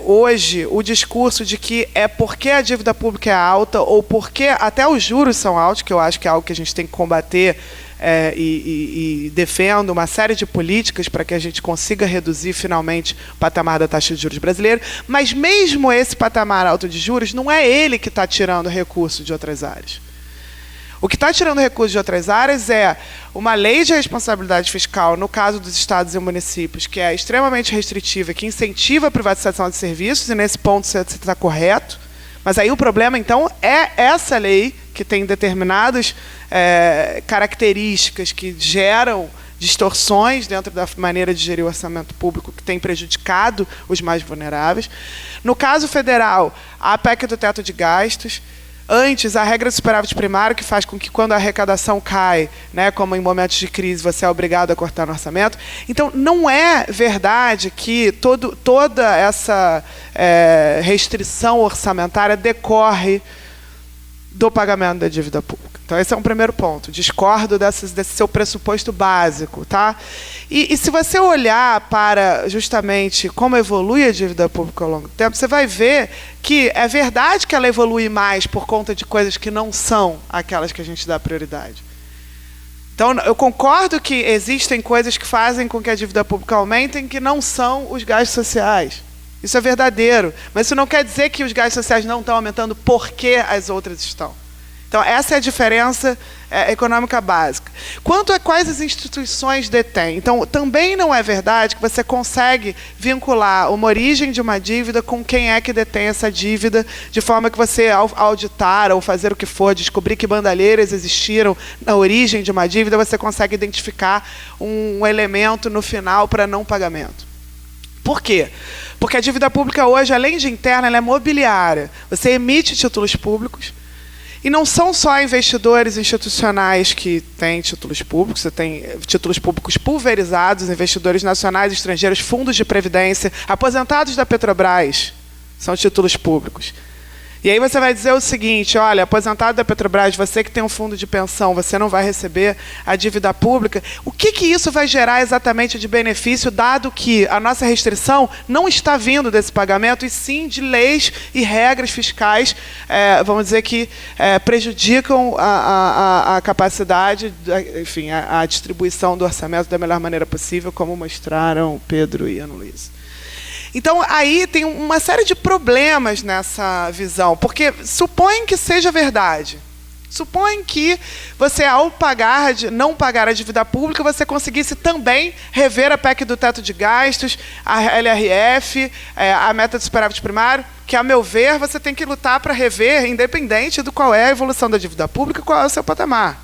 hoje o discurso de que é porque a dívida pública é alta ou porque até os juros são altos, que eu acho que é algo que a gente tem que combater e defendo uma série de políticas para que a gente consiga reduzir finalmente o patamar da taxa de juros brasileira, mas mesmo esse patamar alto de juros não é ele que está tirando recursos de outras áreas. O que está tirando recursos de outras áreas é uma lei de responsabilidade fiscal, no caso dos estados e municípios, que é extremamente restritiva, que incentiva a privatização de serviços, e nesse ponto você está correto. Mas aí o problema, então, é essa lei que tem determinadas características que geram distorções dentro da maneira de gerir o orçamento público, que tem prejudicado os mais vulneráveis. No caso federal, a PEC do teto de gastos. Antes, a regra do superávit primário, que faz com que, quando a arrecadação cai, né, como em momentos de crise, você é obrigado a cortar no orçamento. Então, não é verdade que toda essa restrição orçamentária decorre do pagamento da dívida pública. Então, esse é um primeiro ponto. Discordo desse seu pressuposto básico. Tá? E se você olhar para, justamente, como evolui a dívida pública ao longo do tempo, você vai ver que é verdade que ela evolui mais por conta de coisas que não são aquelas que a gente dá prioridade. Então, eu concordo que existem coisas que fazem com que a dívida pública aumente, que não são os gastos sociais. Isso é verdadeiro. Mas isso não quer dizer que os gastos sociais não estão aumentando porque as outras estão. Então, essa é a diferença econômica básica. Quanto a quais as instituições detêm, então, também não é verdade que você consegue vincular uma origem de uma dívida com quem é que detém essa dívida, de forma que você, ao auditar ou fazer o que for, descobrir que bandalheiras existiram na origem de uma dívida, você consegue identificar um elemento no final para não pagamento. Por quê? Porque a dívida pública hoje, além de interna, ela é mobiliária. Você emite títulos públicos, e não são só investidores institucionais que têm títulos públicos, você tem títulos públicos pulverizados, investidores nacionais, estrangeiros, fundos de previdência, aposentados da Petrobras, são títulos públicos. E aí você vai dizer o seguinte, olha, aposentado da Petrobras, você que tem um fundo de pensão, você não vai receber a dívida pública. O que isso vai gerar exatamente de benefício, dado que a nossa restrição não está vindo desse pagamento, e sim de leis e regras fiscais, vamos dizer que prejudicam a capacidade, enfim, a distribuição do orçamento da melhor maneira possível, como mostraram Pedro e Ana Luísa. Então, aí tem uma série de problemas nessa visão, porque supõe que seja verdade. Supõe que você, ao não pagar a dívida pública, você conseguisse também rever a PEC do teto de gastos, a LRF, a meta de superávit primário, que, a meu ver, você tem que lutar para rever, independente do qual é a evolução da dívida pública e qual é o seu patamar.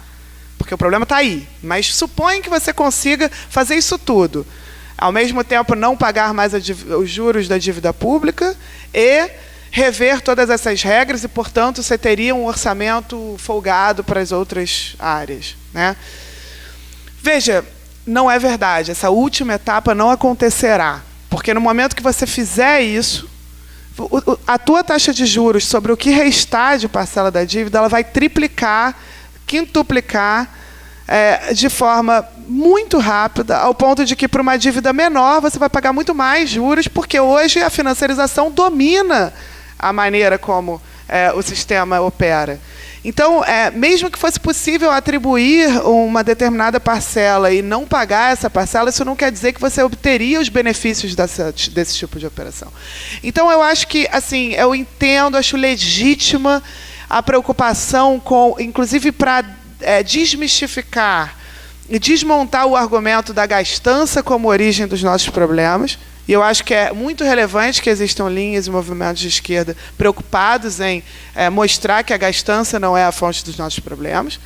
Porque o problema está aí. Mas supõe que você consiga fazer isso tudo. Ao mesmo tempo, não pagar mais os juros da dívida pública e rever todas essas regras e, portanto, você teria um orçamento folgado para as outras áreas, né? Veja, não é verdade. Essa última etapa não acontecerá, porque no momento que você fizer isso, a tua taxa de juros sobre o que restar de parcela da dívida, ela vai triplicar, quintuplicar, de forma muito rápida, ao ponto de que, para uma dívida menor, você vai pagar muito mais juros, porque hoje a financiarização domina a maneira como o sistema opera. Então, mesmo que fosse possível atribuir uma determinada parcela e não pagar essa parcela, isso não quer dizer que você obteria os benefícios desse tipo de operação. Então, eu acho que, assim, eu entendo, acho legítima a preocupação com, inclusive para desmistificar e desmontar o argumento da gastança como origem dos nossos problemas. E eu acho que é muito relevante que existam linhas e movimentos de esquerda preocupados em mostrar que a gastança não é a fonte dos nossos problemas.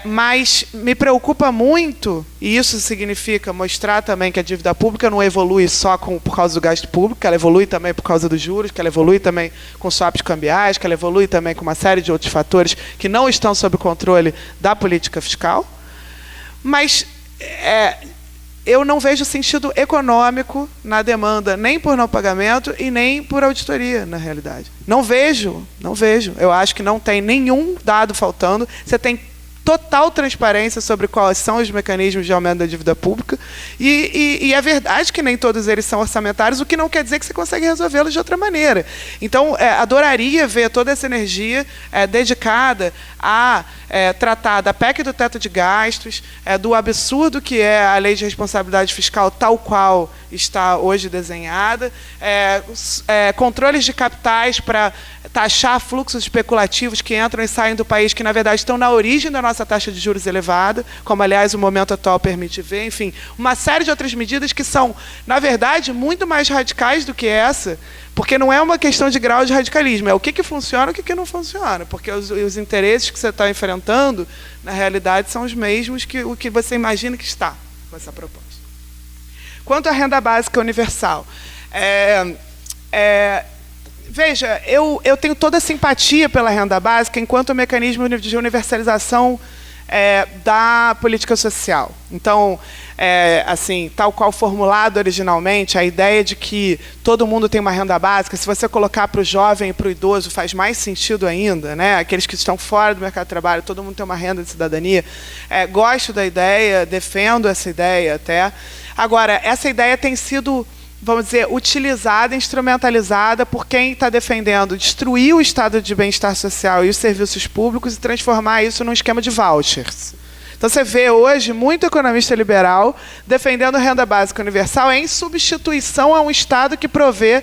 Mas me preocupa muito, e isso significa mostrar também que a dívida pública não evolui só por causa do gasto público, que ela evolui também por causa dos juros, que ela evolui também com swaps cambiais, que ela evolui também com uma série de outros fatores que não estão sob o controle da política fiscal. Mas eu não vejo sentido econômico na demanda, nem por não pagamento e nem por auditoria, na realidade. Não vejo. Eu acho que não tem nenhum dado faltando. Você tem total transparência sobre quais são os mecanismos de aumento da dívida pública, e é verdade que nem todos eles são orçamentários, o que não quer dizer que você consegue resolvê-los de outra maneira. Então, adoraria ver toda essa energia dedicada a tratar da PEC do teto de gastos, do absurdo que é a lei de responsabilidade fiscal tal qual está hoje desenhada, controles de capitais para taxar fluxos especulativos que entram e saem do país, que, na verdade, estão na origem da nossa taxa de juros elevada, como, aliás, o momento atual permite ver. Enfim, uma série de outras medidas que são, na verdade, muito mais radicais do que essa, porque não é uma questão de grau de radicalismo, é o que funciona e o que não funciona, porque os interesses que você está enfrentando, na realidade, são os mesmos que o que você imagina que está com essa proposta. Quanto à renda básica universal, veja, eu tenho toda a simpatia pela renda básica enquanto mecanismo de universalização da política social. Então, assim, tal qual formulado originalmente, a ideia de que todo mundo tem uma renda básica, se você colocar para o jovem e para o idoso, faz mais sentido ainda, né? Aqueles que estão fora do mercado de trabalho, todo mundo tem uma renda de cidadania. Gosto da ideia, defendo essa ideia até. Agora, essa ideia tem sido, vamos dizer, utilizada, instrumentalizada por quem está defendendo destruir o estado de bem-estar social e os serviços públicos e transformar isso num esquema de vouchers. Então, você vê hoje muito economista liberal defendendo renda básica universal em substituição a um Estado que provê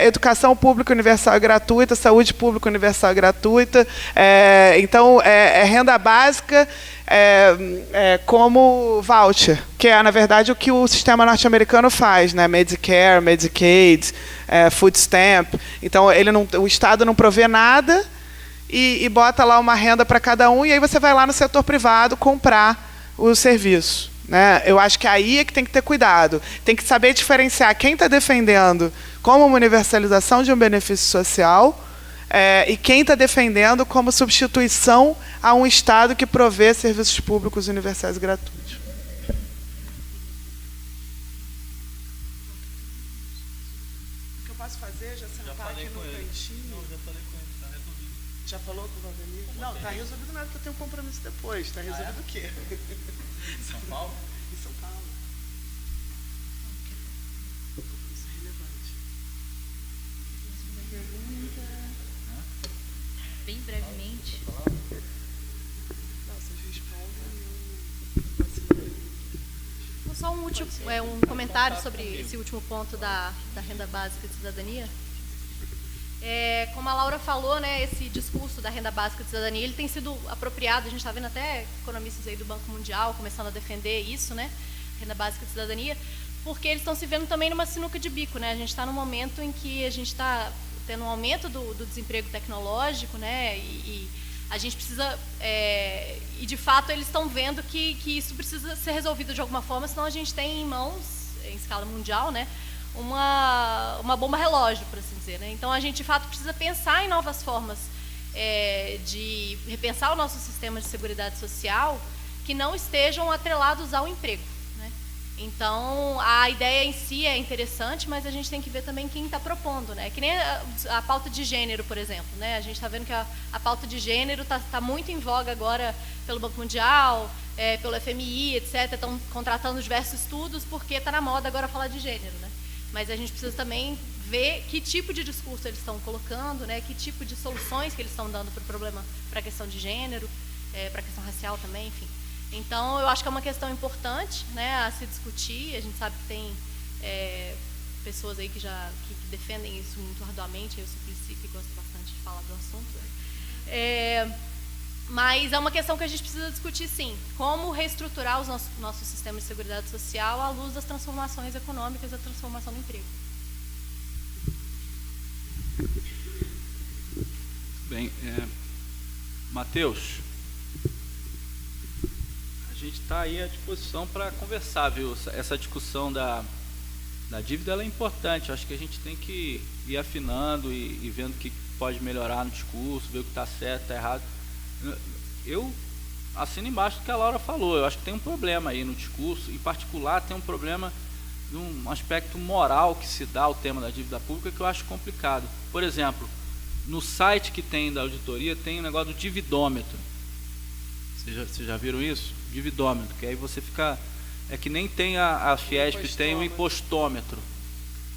educação pública universal e gratuita, saúde pública universal e gratuita. Então, renda básica como voucher, que é, na verdade, o que o sistema norte-americano faz, né? Medicare, Medicaid, Food Stamp. Então, o Estado não provê nada e bota lá uma renda para cada um, e aí você vai lá no setor privado comprar o serviço, né? Eu acho que aí é que tem que ter cuidado. Tem que saber diferenciar quem está defendendo como uma universalização de um benefício social e quem está defendendo como substituição a um Estado que provê serviços públicos universais gratuitos. O que eu posso fazer? Já sentar aqui no cantinho? Não, já falei com ele, está resolvido. Já falou com o Valdemir? Não, está resolvido nada, porque eu tenho um compromisso depois. Está resolvido o quê? São Paulo? Em São Paulo. Isso é relevante. Bem brevemente. Não, vocês respondem e eu... Só um comentário sobre esse último ponto da renda básica de cidadania. Como a Laura falou, né, esse discurso da renda básica de cidadania, ele tem sido apropriado, a gente está vendo até economistas aí do Banco Mundial começando a defender isso, né, renda básica de cidadania, porque eles estão se vendo também numa sinuca de bico, né? A gente está num momento em que a gente está tendo um aumento do desemprego tecnológico, né, e a gente precisa, e de fato eles estão vendo que isso precisa ser resolvido de alguma forma, senão a gente tem em mãos, em escala mundial, né, uma bomba relógio, por assim dizer, né? Então a gente de fato precisa pensar em novas formas de repensar o nosso sistema de seguridade social que não estejam atrelados ao emprego, né? Então a ideia em si é interessante, mas a gente tem que ver também quem está propondo, né? Que nem a pauta de gênero, por exemplo, né? A gente está vendo que a pauta de gênero está muito em voga agora pelo Banco Mundial, pelo FMI, etc. Estão contratando diversos estudos porque está na moda agora falar de gênero, né? Mas a gente precisa também ver que tipo de discurso eles estão colocando, né? Que tipo de soluções que eles estão dando para o problema, para a questão de gênero, para a questão racial também, enfim. Então, eu acho que é uma questão importante, né, a se discutir. A gente sabe que tem pessoas aí que defendem isso muito arduamente. Eu, Suplicy, que gosto bastante de falar do assunto. Mas é uma questão que a gente precisa discutir, sim. Como reestruturar o nosso sistema de seguridade social à luz das transformações econômicas e da transformação do emprego. Bem, Matheus, a gente está aí à disposição para conversar, viu? Essa discussão da dívida ela é importante. Acho que a gente tem que ir afinando e vendo o que pode melhorar no discurso, ver o que está certo, está errado. Eu assino embaixo do que a Laura falou. Eu acho que tem um problema aí no discurso. Em particular, tem um problema de um aspecto moral que se dá ao tema da dívida pública que eu acho complicado. Por exemplo, no site que tem da auditoria tem um negócio do dividômetro. Vocês já viram isso? Dividômetro, que aí você fica... É que nem tem a Fiesp, tem o impostômetro.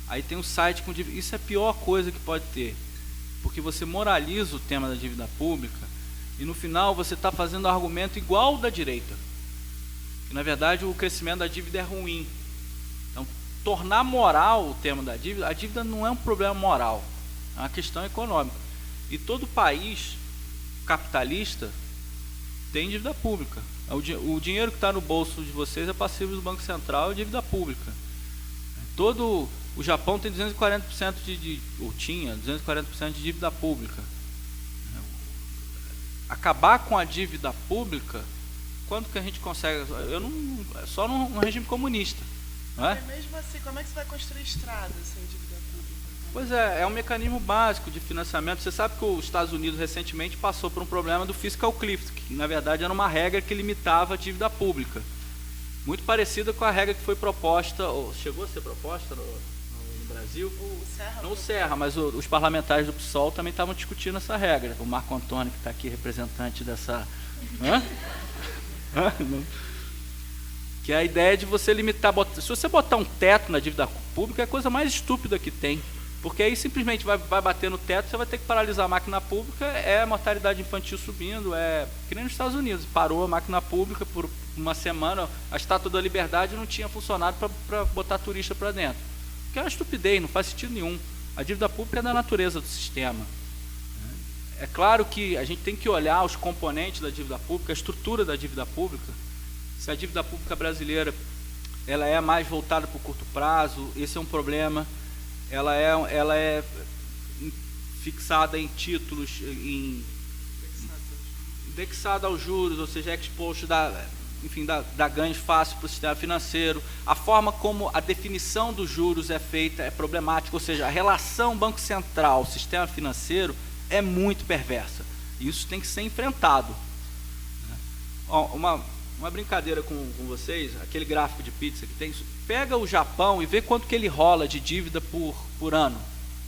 Aí tem um site com dívida. Isso é a pior coisa que pode ter. Porque você moraliza o tema da dívida pública e no final você está fazendo um argumento igual ao da direita. Que na verdade o crescimento da dívida é ruim. Então, tornar moral o tema da dívida, a dívida não é um problema moral, é uma questão econômica. E todo país capitalista tem dívida pública. O dinheiro que está no bolso de vocês é passivo do Banco Central e dívida pública. O Japão tem 240% ou tinha 240% de dívida pública. Acabar com a dívida pública, quando que a gente consegue? Só num regime comunista, não é? Mas mesmo assim, como é que você vai construir estradas sem dívida pública? Pois é um mecanismo básico de financiamento. Você sabe que os Estados Unidos recentemente passou por um problema do fiscal cliff, que na verdade era uma regra que limitava a dívida pública. Muito parecida com a regra que foi proposta, ou chegou a ser proposta no Brasil? O Serra, mas os parlamentares do PSOL também estavam discutindo essa regra. O Marco Antônio, que está aqui, representante dessa... Que é a ideia de você limitar... Se você botar um teto na dívida pública, é a coisa mais estúpida que tem. Porque aí simplesmente vai bater no teto, você vai ter que paralisar a máquina pública, a mortalidade infantil subindo, que nem nos Estados Unidos, parou a máquina pública por uma semana, a Estátua da Liberdade não tinha funcionado para botar turista para dentro. Que é uma estupidez, não faz sentido nenhum. A dívida pública é da natureza do sistema. É claro que a gente tem que olhar os componentes da dívida pública, a estrutura da dívida pública. Se a dívida pública brasileira ela é mais voltada para o curto prazo, esse é um problema. Ela é fixada em títulos, indexada aos juros, ou seja, exposto dá ganhos fáceis para o sistema financeiro. A forma como a definição dos juros é feita é problemática, ou seja, a relação Banco Central, sistema financeiro, é muito perversa. E isso tem que ser enfrentado. Uma brincadeira com vocês, aquele gráfico de pizza que tem, pega o Japão e vê quanto que ele rola de dívida por ano.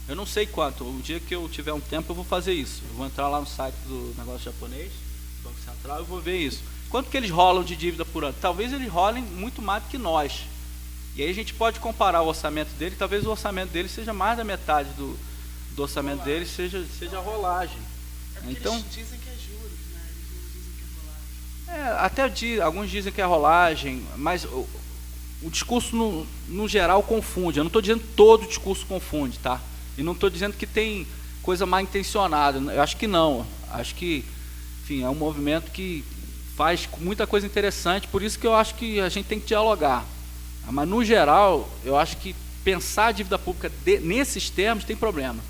Eu não sei quanto, o dia que eu tiver um tempo eu vou fazer isso. Eu vou entrar lá no site do negócio japonês, do Banco Central, e vou ver isso. Quanto que eles rolam de dívida por ano? Talvez eles rolem muito mais do que nós. E aí a gente pode comparar o orçamento dele, talvez o orçamento dele seja mais da metade do orçamento dele, seja a rolagem. Então, eles dizem que é juros, né? Eles não dizem que é até rolagem. alguns dizem que é rolagem, mas o discurso no geral confunde. Eu não estou dizendo que todo discurso confunde, tá? E não estou dizendo que tem coisa mal intencionada. Eu acho que não. Acho que, enfim, é um movimento que faz muita coisa interessante. Por isso que eu acho que a gente tem que dialogar. Mas no geral, eu acho que pensar a dívida pública nesses termos tem problema.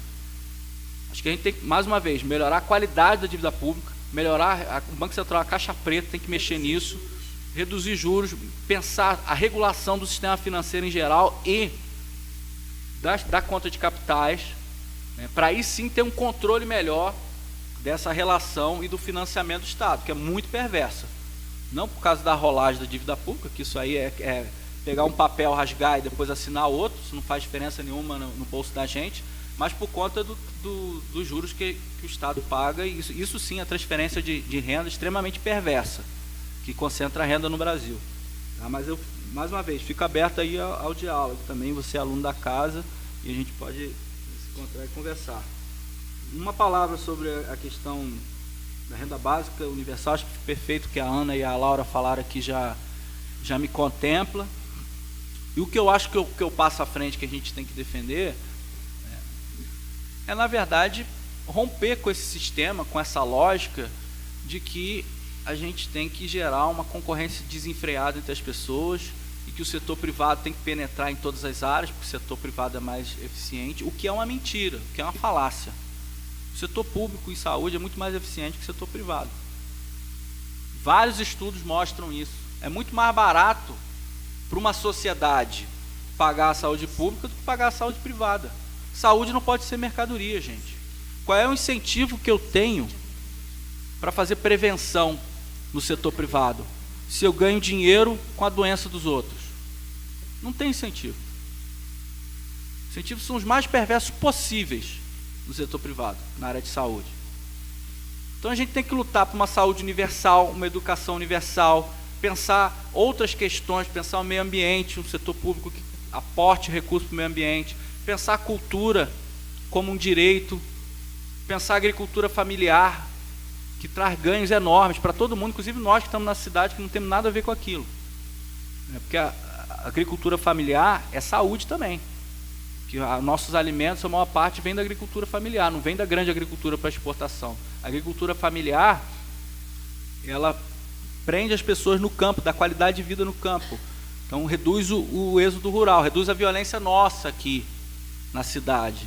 Acho que a gente tem que, mais uma vez, melhorar a qualidade da dívida pública, melhorar o Banco Central, a caixa preta, tem que mexer nisso, reduzir juros, pensar a regulação do sistema financeiro em geral e da conta de capitais, né, para aí sim ter um controle melhor dessa relação e do financiamento do Estado, que é muito perversa. Não por causa da rolagem da dívida pública, que isso aí é pegar um papel, rasgar e depois assinar outro, isso não faz diferença nenhuma no bolso da gente, mas por conta dos juros que o Estado paga, e isso sim é transferência de renda extremamente perversa, que concentra a renda no Brasil. Tá? Mas eu, mais uma vez, fico aberto aí ao diálogo também, você é aluno da casa, e a gente pode se encontrar e conversar. Uma palavra sobre a questão da renda básica universal, acho que perfeito que a Ana e a Laura falaram aqui, já me contempla. E o que eu acho que eu passo à frente, que a gente tem que defender, na verdade, romper com esse sistema, com essa lógica de que a gente tem que gerar uma concorrência desenfreada entre as pessoas e que o setor privado tem que penetrar em todas as áreas, porque o setor privado é mais eficiente, o que é uma mentira, o que é uma falácia. O setor público em saúde é muito mais eficiente que o setor privado. Vários estudos mostram isso. É muito mais barato para uma sociedade pagar a saúde pública do que pagar a saúde privada. Saúde não pode ser mercadoria, gente. Qual é o incentivo que eu tenho para fazer prevenção no setor privado, se eu ganho dinheiro com a doença dos outros? Não tem incentivo. Incentivos são os mais perversos possíveis no setor privado, na área de saúde. Então a gente tem que lutar por uma saúde universal, uma educação universal, pensar outras questões, pensar o meio ambiente, um setor público que aporte recursos para o meio ambiente, pensar a cultura como um direito, pensar a agricultura familiar, que traz ganhos enormes para todo mundo, inclusive nós que estamos na cidade, que não temos nada a ver com aquilo. Porque a agricultura familiar é saúde também. Que nossos alimentos, a maior parte, vem da agricultura familiar, não vem da grande agricultura para exportação. A agricultura familiar, ela prende as pessoas no campo, dá qualidade de vida no campo. Então reduz o êxodo rural, reduz a violência nossa aqui na cidade.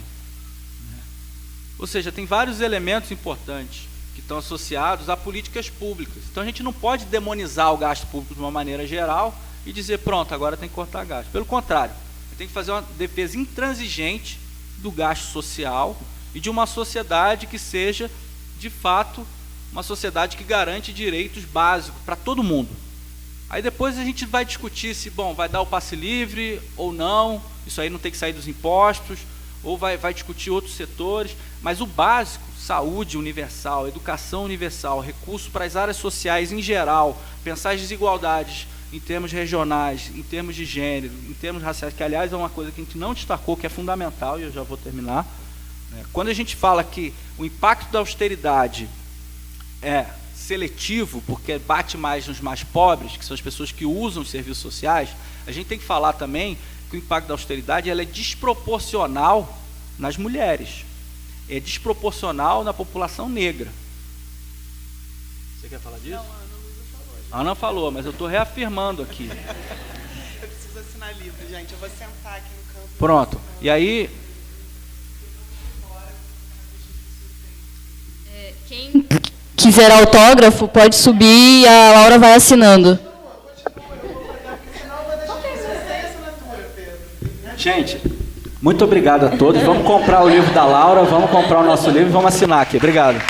Ou seja, tem vários elementos importantes que estão associados a políticas públicas. Então a gente não pode demonizar o gasto público de uma maneira geral e dizer, pronto, agora tem que cortar gasto. Pelo contrário, tem que fazer uma defesa intransigente do gasto social e de uma sociedade que seja, de fato, uma sociedade que garante direitos básicos para todo mundo. Aí depois a gente vai discutir se, bom, vai dar o passe livre ou não, isso aí não tem que sair dos impostos, ou vai discutir outros setores, mas o básico, saúde universal, educação universal, recurso para as áreas sociais em geral, pensar as desigualdades em termos regionais, em termos de gênero, em termos raciais, que aliás é uma coisa que a gente não destacou, que é fundamental, e eu já vou terminar. Quando a gente fala que o impacto da austeridade é seletivo, porque bate mais nos mais pobres, que são as pessoas que usam os serviços sociais, a gente tem que falar também que o impacto da austeridade ela é desproporcional nas mulheres, é desproporcional na população negra. Você quer falar disso? Não, a Ana falou, mas eu estou reafirmando aqui. Eu preciso assinar livro, gente. Eu vou sentar aqui no canto. Pronto. E aí... Quem quiser autógrafo, pode subir e a Laura vai assinando. Gente, muito obrigado a todos. Vamos comprar o livro da Laura, vamos comprar o nosso livro e vamos assinar aqui. Obrigado.